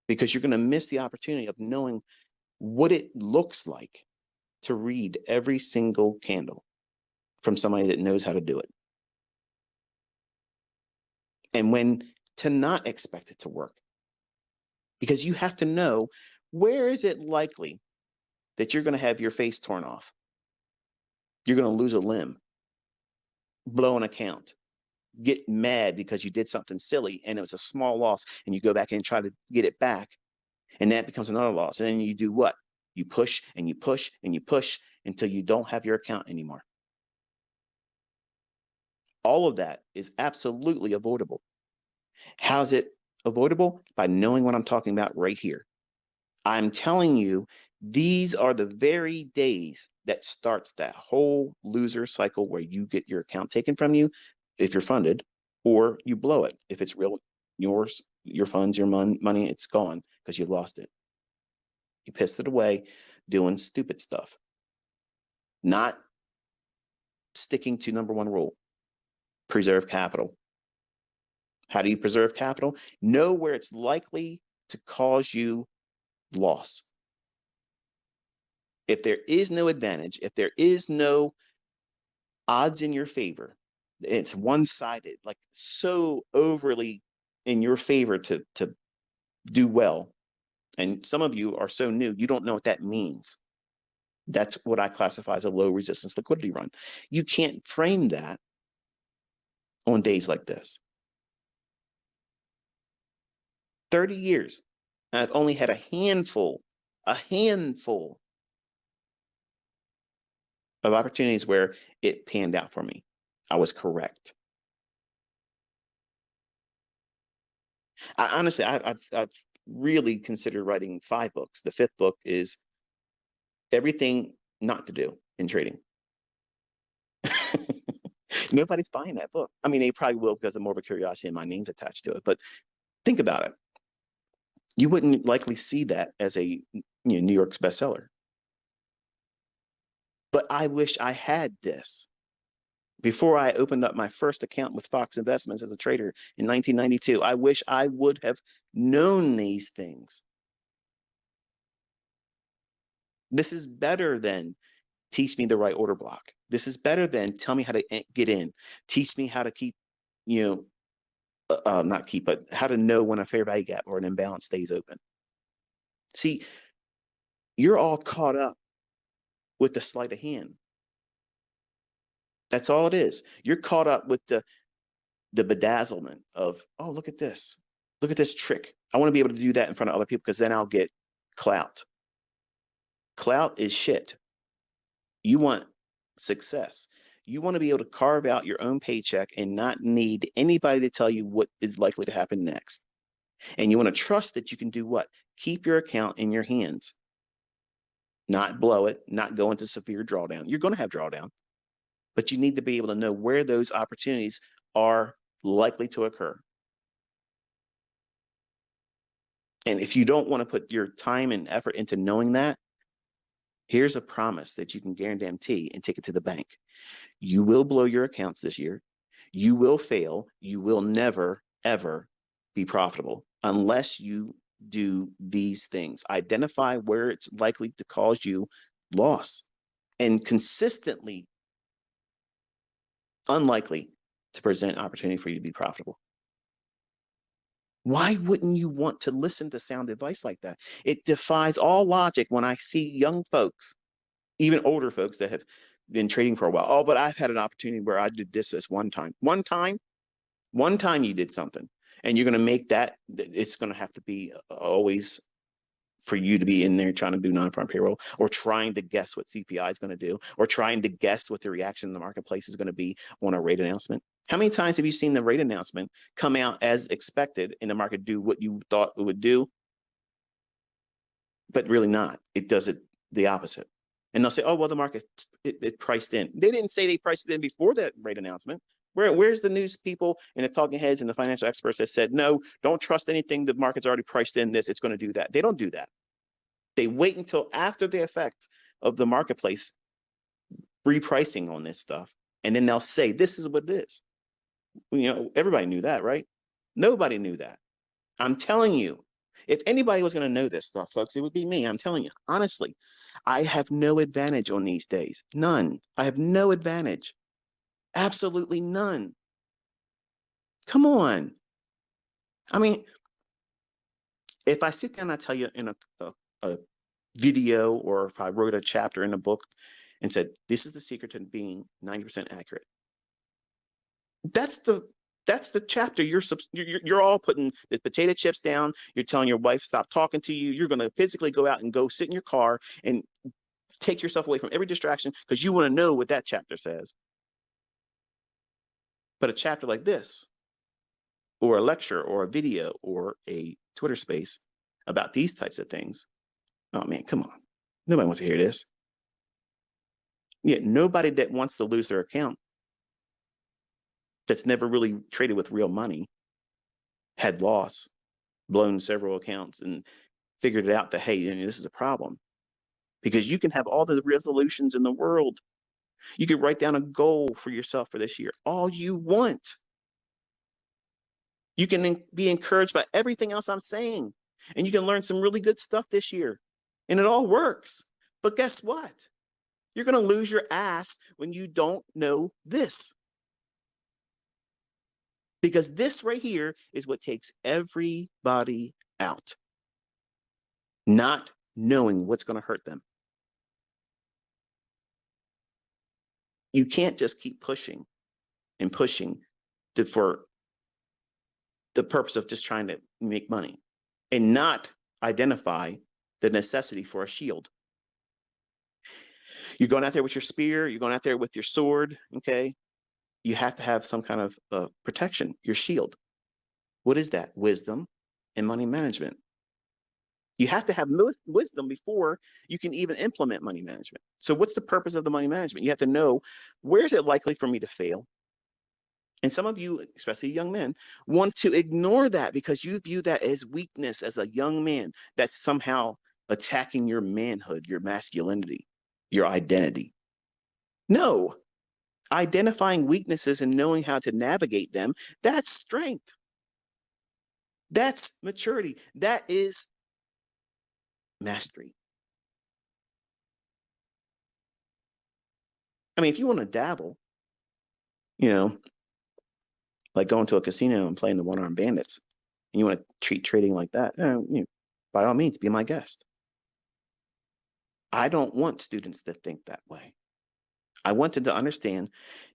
because you're going to miss the opportunity of knowing what it looks like to read every single candle from somebody that knows how to do it. And when to not expect it to work. Because you have to know, where is it likely that you're going to have your face torn off? You're going to lose a limb, blow an account, get mad because you did something silly and it was a small loss, and you go back and try to get it back, and that becomes another loss. And then you do what? You push and you push and you push until you don't have your account anymore. All of that is absolutely avoidable. How's it avoidable? By knowing what I'm talking about right here. I'm telling you, these are the very days that starts that whole loser cycle where you get your account taken from you if you're funded, or you blow it. If it's real, yours, your funds, your money, it's gone because you lost it. You pissed it away doing stupid stuff, not sticking to number one rule: preserve capital. How do you preserve capital? Know where it's likely to cause you loss. If there is no advantage, if there is no odds in your favor, it's one-sided, like so overly in your favor to do well. And some of you are so new, you don't know what that means. That's what I classify as a low resistance liquidity run. You can't frame that on days like this. 30 years, and I've only had a handful of opportunities where it panned out for me. I was correct. Honestly, I've really considered writing 5 books. The 5th book is everything not to do in trading. Nobody's buying that book. I mean, they probably will because of more of a curiosity and my name's attached to it. But think about it. You wouldn't likely see that as a New York's bestseller. But I wish I had this before I opened up my first account with Fox Investments as a trader in 1992. I wish I would have known these things. This is better than teach me the right order block. This is better than tell me how to get in. Teach me how to keep, not keep, but how to know when a fair value gap or an imbalance stays open. See, you're all caught up with the sleight of hand. That's all it is. You're caught up with the bedazzlement of, oh, look at this. Look at this trick. I want to be able to do that in front of other people because then I'll get clout. Clout is shit. You want success. You want to be able to carve out your own paycheck and not need anybody to tell you what is likely to happen next. And you want to trust that you can do what? Keep your account in your hands. Not blow it, not go into severe drawdown. You're going to have drawdown, but you need to be able to know where those opportunities are likely to occur. And if you don't want to put your time and effort into knowing that, here's a promise that you can guarantee and take it to the bank. You will blow your accounts this year. You will fail. You will never, ever be profitable unless you do these things. Identify where it's likely to cause you loss and consistently unlikely to present opportunity for you to be profitable. Why wouldn't you want to listen to sound advice like that? It defies all logic when I see young folks, even older folks that have been trading for a while. Oh, but I've had an opportunity where I did this one time. One time you did something, and you're going to make that, it's going to have to be always for you to be in there trying to do non-farm payroll or trying to guess what CPI is going to do or trying to guess what the reaction in the marketplace is going to be on a rate announcement. How many times have you seen the rate announcement come out as expected and the market do what you thought it would do, but really not? It does it the opposite. And they'll say, oh, well, the market, it priced in. They didn't say they priced it in before that rate announcement. Where's the news people and the talking heads and the financial experts that said, no, don't trust anything the market's already priced in this, it's going to do that. They don't do that. They wait until after the effect of the marketplace repricing on this stuff, and then they'll say, this is what it is. Everybody knew that, right? Nobody knew that. I'm telling you, if anybody was going to know this stuff, folks, it would be me. I'm telling you, honestly, I have no advantage on these days. None. I have no advantage. Absolutely none. Come on. I mean, if I sit down and I tell you in a video, or if I wrote a chapter in a book and said, this is the secret to being 90% accurate, that's the chapter. You're all putting the potato chips down. You're telling your wife, stop talking to you. You're going to physically go out and go sit in your car and take yourself away from every distraction because you want to know what that chapter says. But a chapter like this, or a lecture, or a video, or a Twitter space about these types of things, oh man, come on. Nobody wants to hear this. Yeah, nobody that wants to lose their account, that's never really traded with real money, had loss, blown several accounts, and figured it out that, hey, this is a problem. Because you can have all the resolutions in the world. You can write down a goal for yourself for this year, all you want. You can be encouraged by everything else I'm saying. And you can learn some really good stuff this year. And it all works. But guess what? You're going to lose your ass when you don't know this. Because this right here is what takes everybody out. Not knowing what's going to hurt them. You can't just keep pushing and pushing for the purpose of just trying to make money and not identify the necessity for a shield. You're going out there with your spear, you're going out there with your sword, okay? You have to have some kind of protection, your shield. What is that? Wisdom and money management. You have to have wisdom before you can even implement money management. So what's the purpose of the money management? You have to know, where is it likely for me to fail? And some of you, especially young men, want to ignore that because you view that as weakness as a young man. That's somehow attacking your manhood, your masculinity, your identity. No, identifying weaknesses and knowing how to navigate them, that's strength. That's maturity. That is mastery. I mean, if you want to dabble, you know, like going to a casino and playing the one-armed bandits, and you want to treat trading like that, by all means, be my guest. I don't want students to think that way. I wanted to understand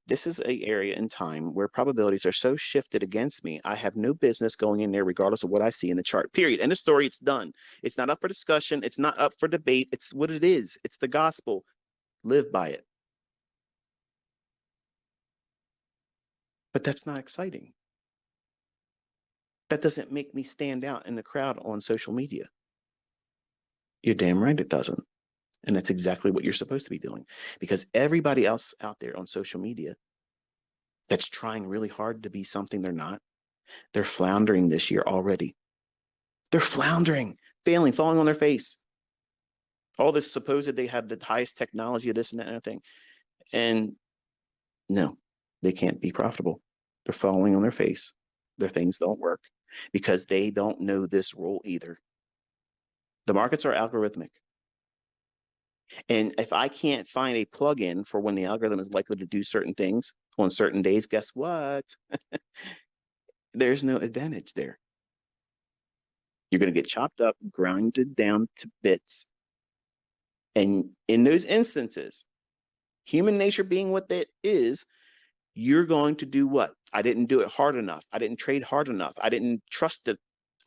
this is an area in time where probabilities are so shifted against me. I have no business going in there regardless of what I see in the chart, period. End of story. It's done. It's not up for discussion. It's not up for debate. It's what it is. It's the gospel. Live by it. But that's not exciting. That doesn't make me stand out in the crowd on social media. You're damn right it doesn't. And that's exactly what you're supposed to be doing, because everybody else out there on social media that's trying really hard to be something they're not, they're floundering this year already. They're floundering, failing, falling on their face. All this supposed they have the highest technology of this and that and thing. And no, they can't be profitable. They're falling on their face. Their things don't work because they don't know this rule either. The markets are algorithmic. And if I can't find a plugin for when the algorithm is likely to do certain things on certain days, guess what? There's no advantage there. You're going to get chopped up, grounded down to bits. And in those instances, human nature being what that is, you're going to do what? I didn't do it hard enough. I didn't trade hard enough. I didn't trust it.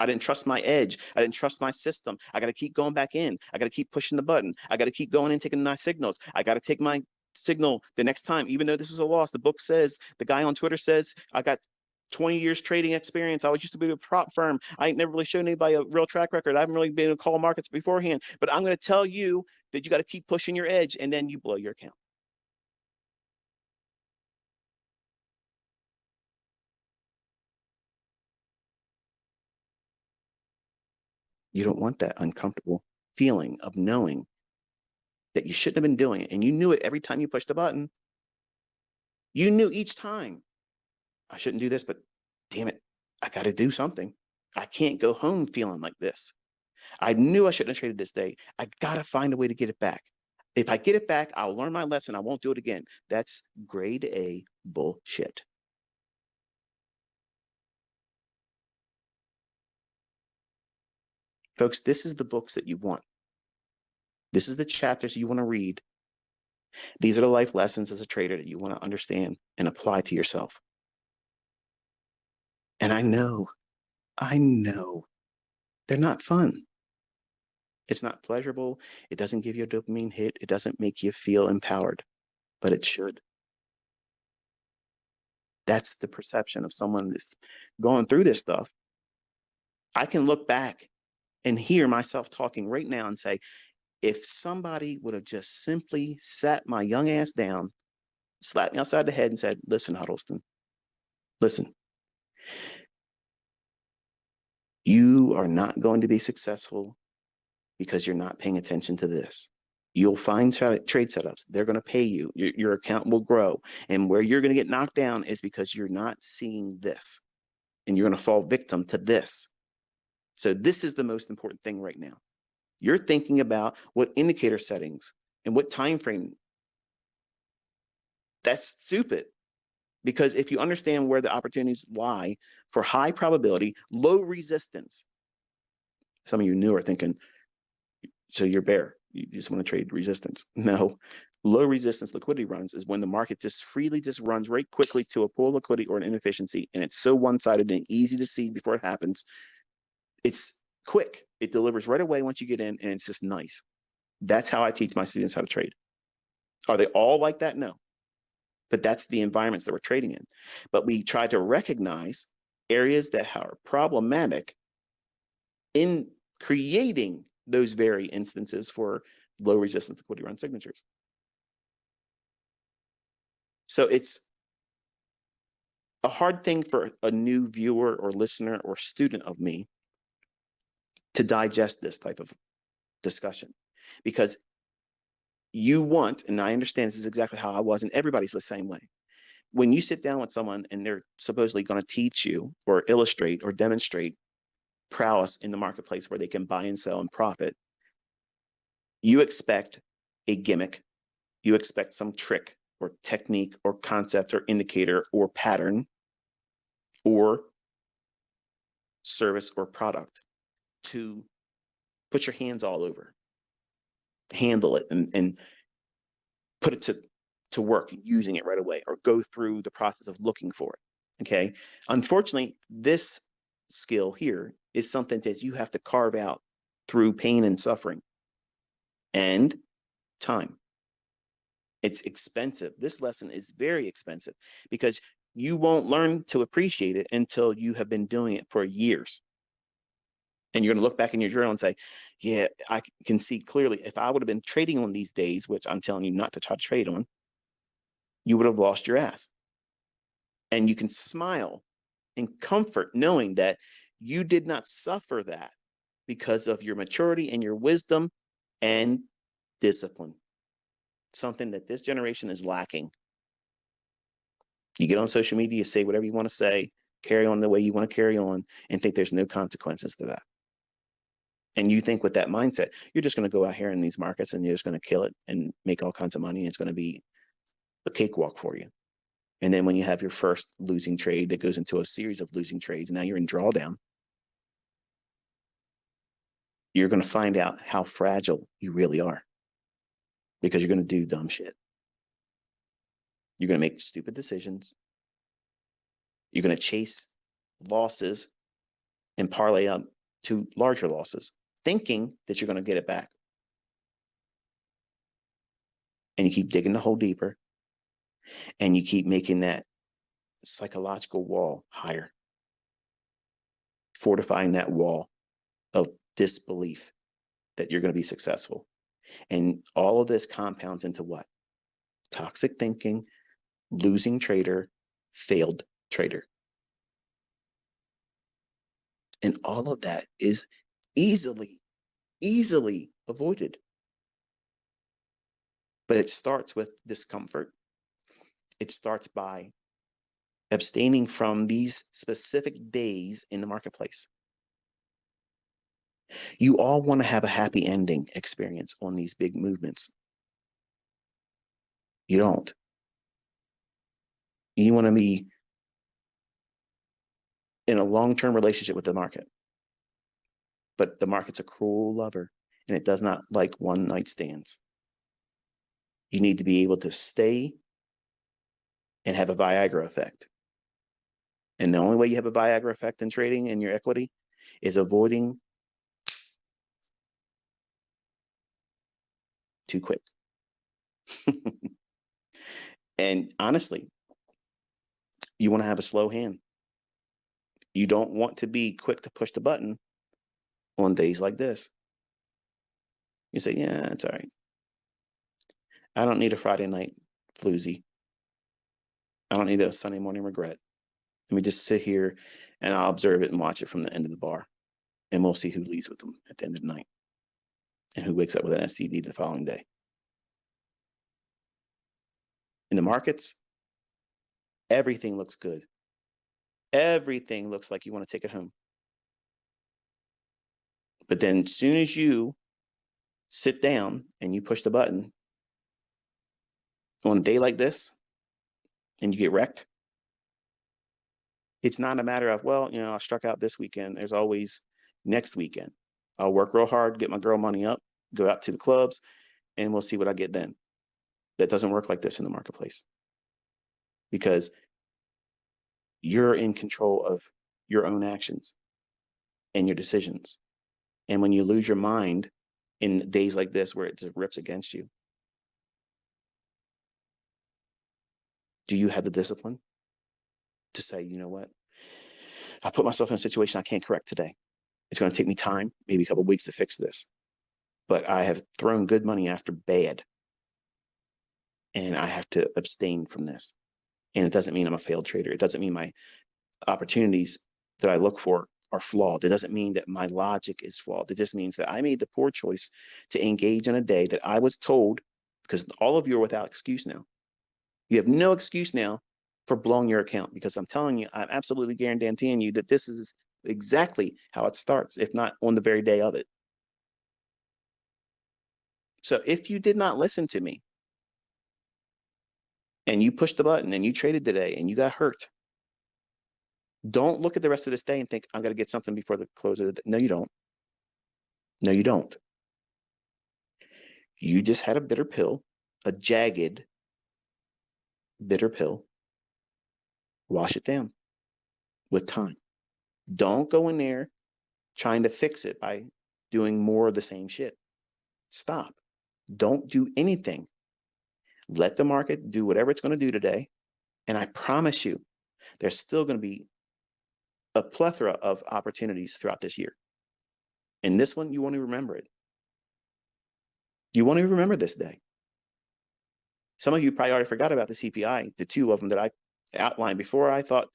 I didn't trust my edge. I didn't trust my system. I got to keep going back in. I got to keep pushing the button. I got to keep going and taking my signals. I got to take my signal the next time, even though this is a loss. The book says, the guy on Twitter says, I got 20 years trading experience. I was used to be with a prop firm. I ain't never really shown anybody a real track record. I haven't really been able to call markets beforehand, but I'm going to tell you that you got to keep pushing your edge, and then you blow your account. You don't want that uncomfortable feeling of knowing that you shouldn't have been doing it. And you knew it every time you pushed the button. You knew each time, I shouldn't do this, but damn it, I got to do something. I can't go home feeling like this. I knew I shouldn't have traded this day. I got to find a way to get it back. If I get it back, I'll learn my lesson. I won't do it again. That's grade A bullshit. Folks, this is the books that you want. This is the chapters you want to read. These are the life lessons as a trader that you want to understand and apply to yourself. And I know they're not fun. It's not pleasurable. It doesn't give you a dopamine hit. It doesn't make you feel empowered, but it should. That's the perception of someone that's going through this stuff. I can look back and hear myself talking right now and say, if somebody would have just simply sat my young ass down, slapped me upside the head and said, listen, Huddleston, listen, you are not going to be successful because you're not paying attention to this. You'll find trade setups. They're going to pay you. Your account will grow. And where you're going to get knocked down is because you're not seeing this. And you're going to fall victim to this. So this is the most important thing right now. You're thinking about what indicator settings and what time frame. That's stupid. Because if you understand where the opportunities lie for high probability, low resistance, some of you new are thinking, so you're bear. You just want to trade resistance. No, low resistance liquidity runs is when the market just freely just runs right quickly to a poor liquidity or an inefficiency. And it's so one-sided and easy to see before it happens. It's quick. It delivers right away once you get in, and it's just nice. That's how I teach my students how to trade. Are they all like that? No. But that's the environments that we're trading in. But we try to recognize areas that are problematic in creating those very instances for low resistance liquidity run signatures. So it's a hard thing for a new viewer or listener or student of me to digest this type of discussion, because you want, and I understand this is exactly how I was, and everybody's the same way. When you sit down with someone and they're supposedly going to teach you or illustrate or demonstrate prowess in the marketplace where they can buy and sell and profit, you expect a gimmick, you expect some trick or technique or concept or indicator or pattern or service or product to put your hands all over, handle it, and put it to work using it right away, or go through the process of looking for it. Okay. Unfortunately, this skill here is something that you have to carve out through pain and suffering and time. It's expensive. This lesson is very expensive because you won't learn to appreciate it until you have been doing it for years. And you're going to look back in your journal and say, yeah, I can see clearly if I would have been trading on these days, which I'm telling you not to try to trade on, you would have lost your ass. And you can smile in comfort knowing that you did not suffer that because of your maturity and your wisdom and discipline, something that this generation is lacking. You get on social media, you say whatever you want to say, carry on the way you want to carry on, and think there's no consequences to that. And you think with that mindset, you're just going to go out here in these markets and you're just going to kill it and make all kinds of money. And it's going to be a cakewalk for you. And then when you have your first losing trade that goes into a series of losing trades, now you're in drawdown, you're going to find out how fragile you really are because you're going to do dumb shit. You're going to make stupid decisions. You're going to chase losses and parlay up to larger losses, thinking that you're going to get it back. And you keep digging the hole deeper, and you keep making that psychological wall higher, fortifying that wall of disbelief that you're going to be successful. And all of this compounds into what? Toxic thinking, losing trader, failed trader. And all of that is easily avoided. But it starts with discomfort. It starts by abstaining from these specific days in the marketplace. You all want to have a happy ending experience on these big movements. You don't. You want to be in a long-term relationship with the market. But the market's a cruel lover, and it does not like one-night stands. You need to be able to stay and have a Viagra effect. And the only way you have a Viagra effect in trading in your equity is avoiding too quick. And honestly, you want to have a slow hand. You don't want to be quick to push the button on days like this. You say, yeah, it's all right. I don't need a Friday night floozy. I don't need a Sunday morning regret. Let me just sit here and I'll observe it and watch it from the end of the bar. And we'll see who leaves with them at the end of the night and who wakes up with an STD the following day. In the markets, everything looks good. Everything looks like you want to take it home. But then as soon as you sit down and you push the button on a day like this and you get wrecked, it's not a matter of, well, you know, I struck out this weekend. There's always next weekend. I'll work real hard, get my girl money up, go out to the clubs, and we'll see what I get then. That doesn't work like this in the marketplace because you're in control of your own actions and your decisions. And when you lose your mind in days like this where it just rips against you, do you have the discipline to say, you know what? I put myself in a situation I can't correct today. It's going to take me time, maybe a couple of weeks to fix this. But I have thrown good money after bad. And I have to abstain from this. And it doesn't mean I'm a failed trader. It doesn't mean my opportunities that I look for are flawed. It doesn't mean that my logic is flawed. It just means that I made the poor choice to engage in a day that I was told, because all of you are without excuse now. You have no excuse now for blowing your account, because I'm telling you, I'm absolutely guaranteeing you that this is exactly how it starts, if not on the very day of it. So if you did not listen to me and you pushed the button and you traded today and you got hurt, don't look at the rest of this day and think, I'm going to get something before the close of the day. No, you don't. No, you don't. You just had a bitter pill, a jagged, bitter pill. Wash it down with time. Don't go in there trying to fix it by doing more of the same shit. Stop. Don't do anything. Let the market do whatever it's going to do today. And I promise you, there's still going to be a plethora of opportunities throughout this year. And this one, you won't even remember it. You won't even remember this day. Some of you probably already forgot about the CPI, the two of them that I outlined before. I thought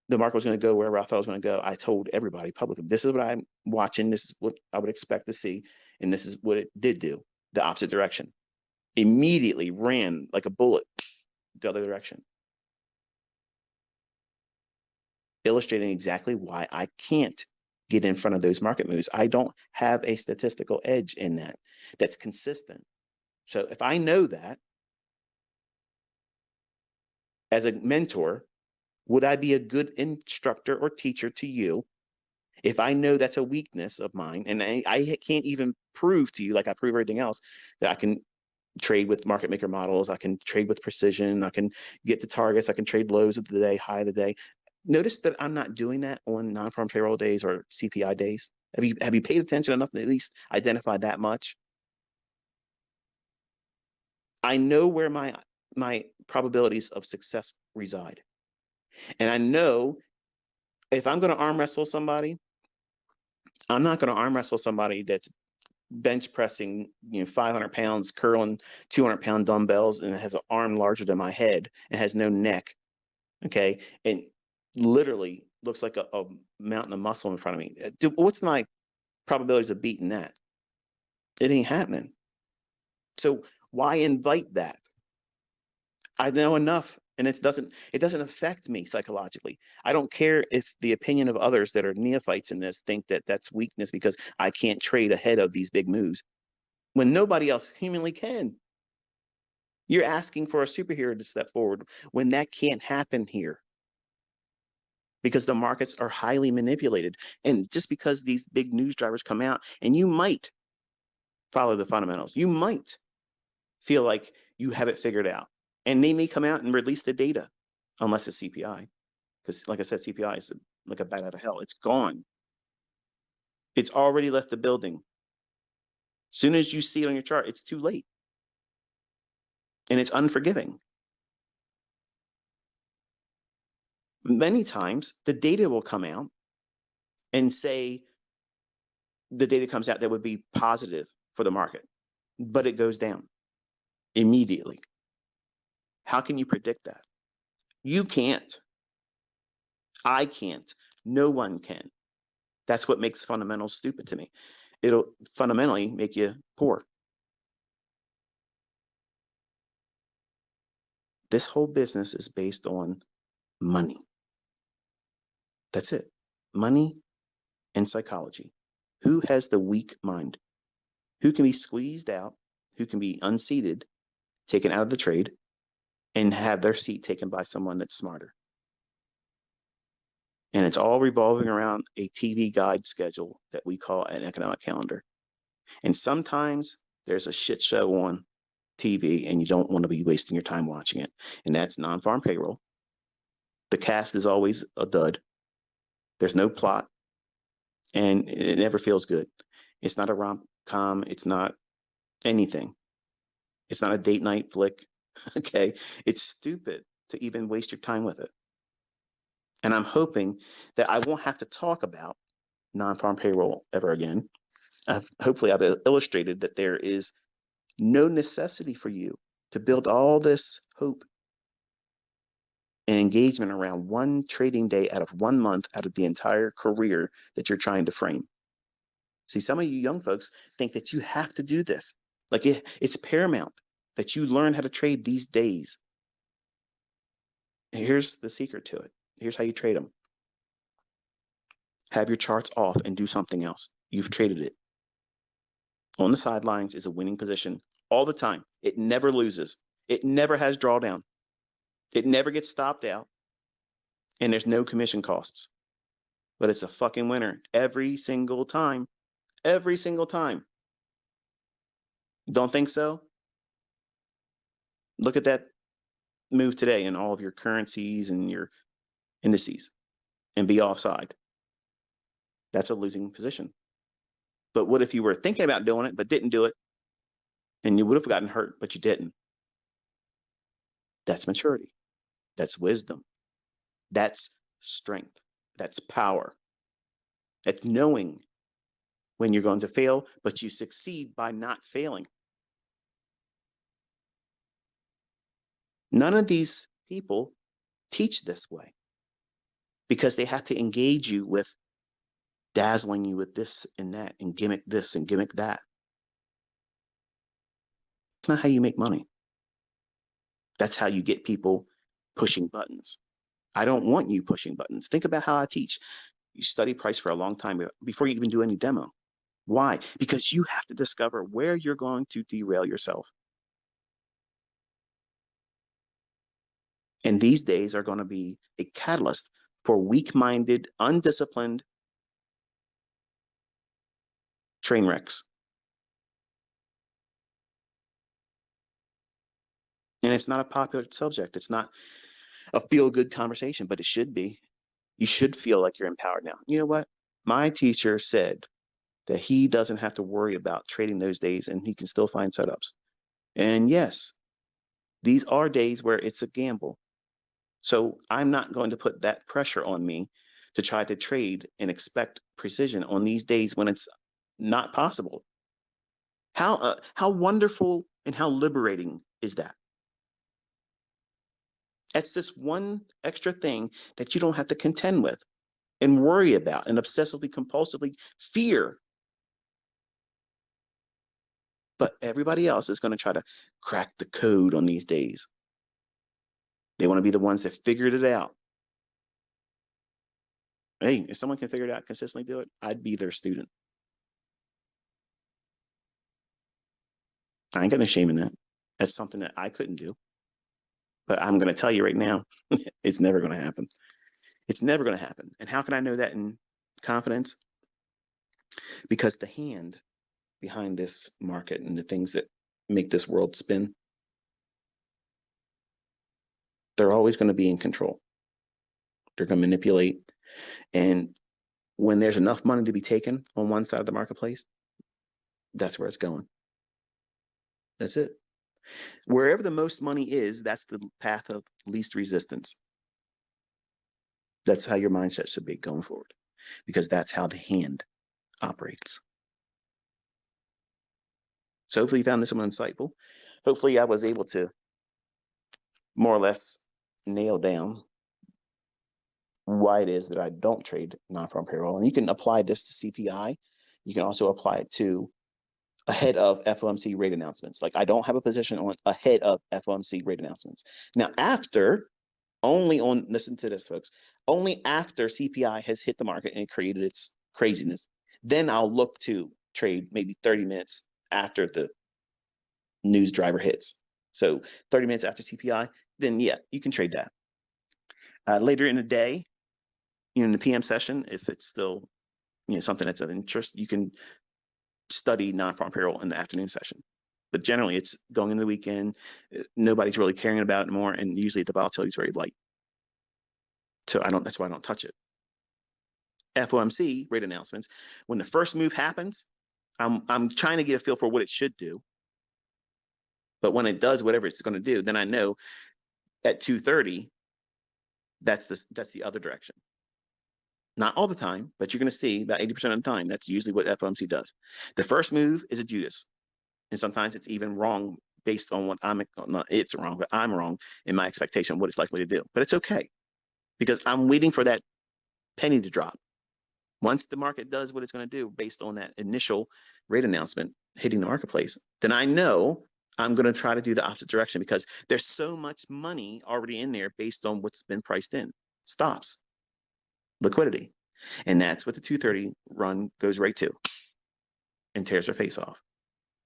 the market was going to go wherever I thought it was going to go. I told everybody publicly, this is what I'm watching. This is what I would expect to see. And this is what it did do, the opposite direction. Immediately ran like a bullet the other direction. Illustrating exactly why I can't get in front of those market moves. I don't have a statistical edge in that that's consistent. So if I know that as a mentor, would I be a good instructor or teacher to you if I know that's a weakness of mine? And I can't even prove to you, like I prove everything else, that I can trade with market maker models, I can trade with precision, I can get the targets, I can trade lows of the day, high of the day. Notice that I'm not doing that on non-farm payroll days or CPI days. Have you paid attention enough to at least identify that much? I know where my probabilities of success reside. And I know if I'm going to arm wrestle somebody, I'm not going to arm wrestle somebody that's bench pressing, 500 pounds, curling 200-pound dumbbells, and has an arm larger than my head and has no neck. Okay. And literally looks like a mountain of muscle in front of me. Dude, what's my probabilities of beating that? It ain't happening. So why invite that? I know enough, and it doesn't affect me psychologically. I don't care if the opinion of others that are neophytes in this think that that's weakness because I can't trade ahead of these big moves when nobody else humanly can. You're asking for a superhero to step forward when that can't happen here because the markets are highly manipulated. And just because these big news drivers come out and you might follow the fundamentals, you might feel like you have it figured out. And they may come out and release the data, unless it's CPI. Because like I said, CPI is like a bat out of hell. It's gone. It's already left the building. As soon as you see it on your chart, it's too late. And it's unforgiving. Many times, the data will come out and say the data comes out that would be positive for the market, but it goes down immediately. How can you predict that? You can't. I can't. No one can. That's what makes fundamentals stupid to me. It'll fundamentally make you poor. This whole business is based on money. That's it. Money and psychology. Who has the weak mind? Who can be squeezed out? Who can be unseated, taken out of the trade, and have their seat taken by someone that's smarter? And it's all revolving around a TV guide schedule that we call an economic calendar. And sometimes there's a shit show on TV and you don't want to be wasting your time watching it. And that's non-farm payroll. The cast is always a dud. There's no plot and it never feels good. It's not a rom-com. It's not anything. It's not a date night flick. Okay. It's stupid to even waste your time with it. And I'm hoping that I won't have to talk about non-farm payroll ever again. Hopefully I've illustrated that there is no necessity for you to build all this hope and engagement around one trading day out of 1 month out of the entire career that you're trying to frame. See, some of you young folks think that you have to do this. Like it's paramount that you learn how to trade these days. And here's the secret to it. Here's how you trade them. Have your charts off and do something else. You've traded it. On the sidelines is a winning position all the time. It never loses. It never has drawdown. It never gets stopped out. And there's no commission costs. But it's a fucking winner every single time. Every single time. Don't think so? Look at that move today in all of your currencies and your indices and be offside. That's a losing position. But what if you were thinking about doing it but didn't do it, and you would have gotten hurt but you didn't? That's maturity. That's wisdom. That's strength. That's power. That's knowing when you're going to fail, but you succeed by not failing. None of these people teach this way because they have to engage you with dazzling you with this and that and gimmick this and gimmick that. It's not how you make money. That's how you get people pushing buttons. I don't want you pushing buttons. Think about how I teach. You study price for a long time before you even do any demo. Why? Because you have to discover where you're going to derail yourself. And these days are going to be a catalyst for weak-minded, undisciplined train wrecks. And it's not a popular subject. It's not a feel-good conversation, but it should be. You should feel like you're empowered now. You know what? My teacher said that he doesn't have to worry about trading those days and he can still find setups. And yes, these are days where it's a gamble. So I'm not going to put that pressure on me to try to trade and expect precision on these days when it's not possible. How wonderful and how liberating is that? That's just one extra thing that you don't have to contend with and worry about and obsessively, compulsively fear. But everybody else is going to try to crack the code on these days. They want to be the ones that figured it out. Hey, if someone can figure it out, consistently do it, I'd be their student. I ain't got no shame in that. That's something that I couldn't do. But I'm going to tell you right now, it's never going to happen. It's never going to happen. And how can I know that in confidence? Because the hand behind this market and the things that make this world spin, they're always going to be in control. They're going to manipulate. And when there's enough money to be taken on one side of the marketplace, that's where it's going. That's it. Wherever the most money is, that's the path of least resistance. That's how your mindset should be going forward, because that's how the hand operates. So hopefully you found this one insightful. Hopefully I was able to more or less nail down why it is that I don't trade non-farm payroll. And you can apply this to CPI. You can also apply it to ahead of FOMC rate announcements. Like I don't have a position on ahead of FOMC rate announcements. Now after, only on, listen to this folks, only after CPI has hit the market and created its craziness, then I'll look to trade maybe 30 minutes after the news driver hits. So 30 minutes after CPI, then yeah, you can trade that. Later in the day, in the PM session, if it's still something that's of interest, you can study non-farm payroll in the afternoon session. But generally, it's going into the weekend. Nobody's really caring about it more, and usually the volatility is very light. So that's why I don't touch it. FOMC rate announcements. When the first move happens, I'm trying to get a feel for what it should do. But when it does whatever it's going to do, then I know at 2:30, that's the other direction. Not all the time, but you're going to see about 80% of the time, that's usually what FOMC does. The first move is a Judas. And sometimes it's even wrong based on what it's wrong, but I'm wrong in my expectation of what it's likely to do. But it's okay because I'm waiting for that penny to drop. Once the market does what it's going to do based on that initial rate announcement hitting the marketplace, then I know I'm going to try to do the opposite direction because there's so much money already in there based on what's been priced in. Stops. Liquidity. And that's what the 230 run goes right to and tears their face off.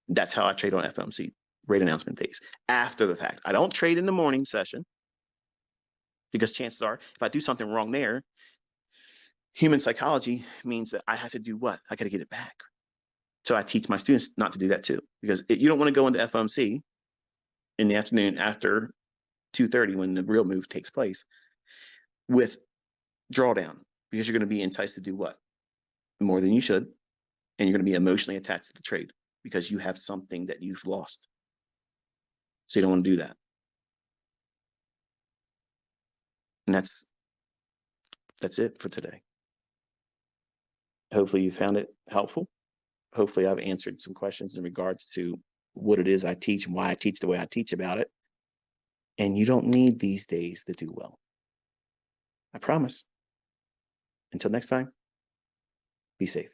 That's how I trade on FOMC rate announcement days after the fact. I don't trade in the morning session because chances are if I do something wrong there, human psychology means that I have to do what? I got to get it back. So I teach my students not to do that too, because you don't want to go into FOMC in the afternoon after 2:30 when the real move takes place with drawdown, because you're going to be enticed to do what? More than you should. And you're going to be emotionally attached to the trade because you have something that you've lost. So you don't want to do that. And that's it for today. Hopefully you found it helpful. Hopefully I've answered some questions in regards to what it is I teach and why I teach the way I teach about it. And you don't need these days to do well. I promise. Until next time, be safe.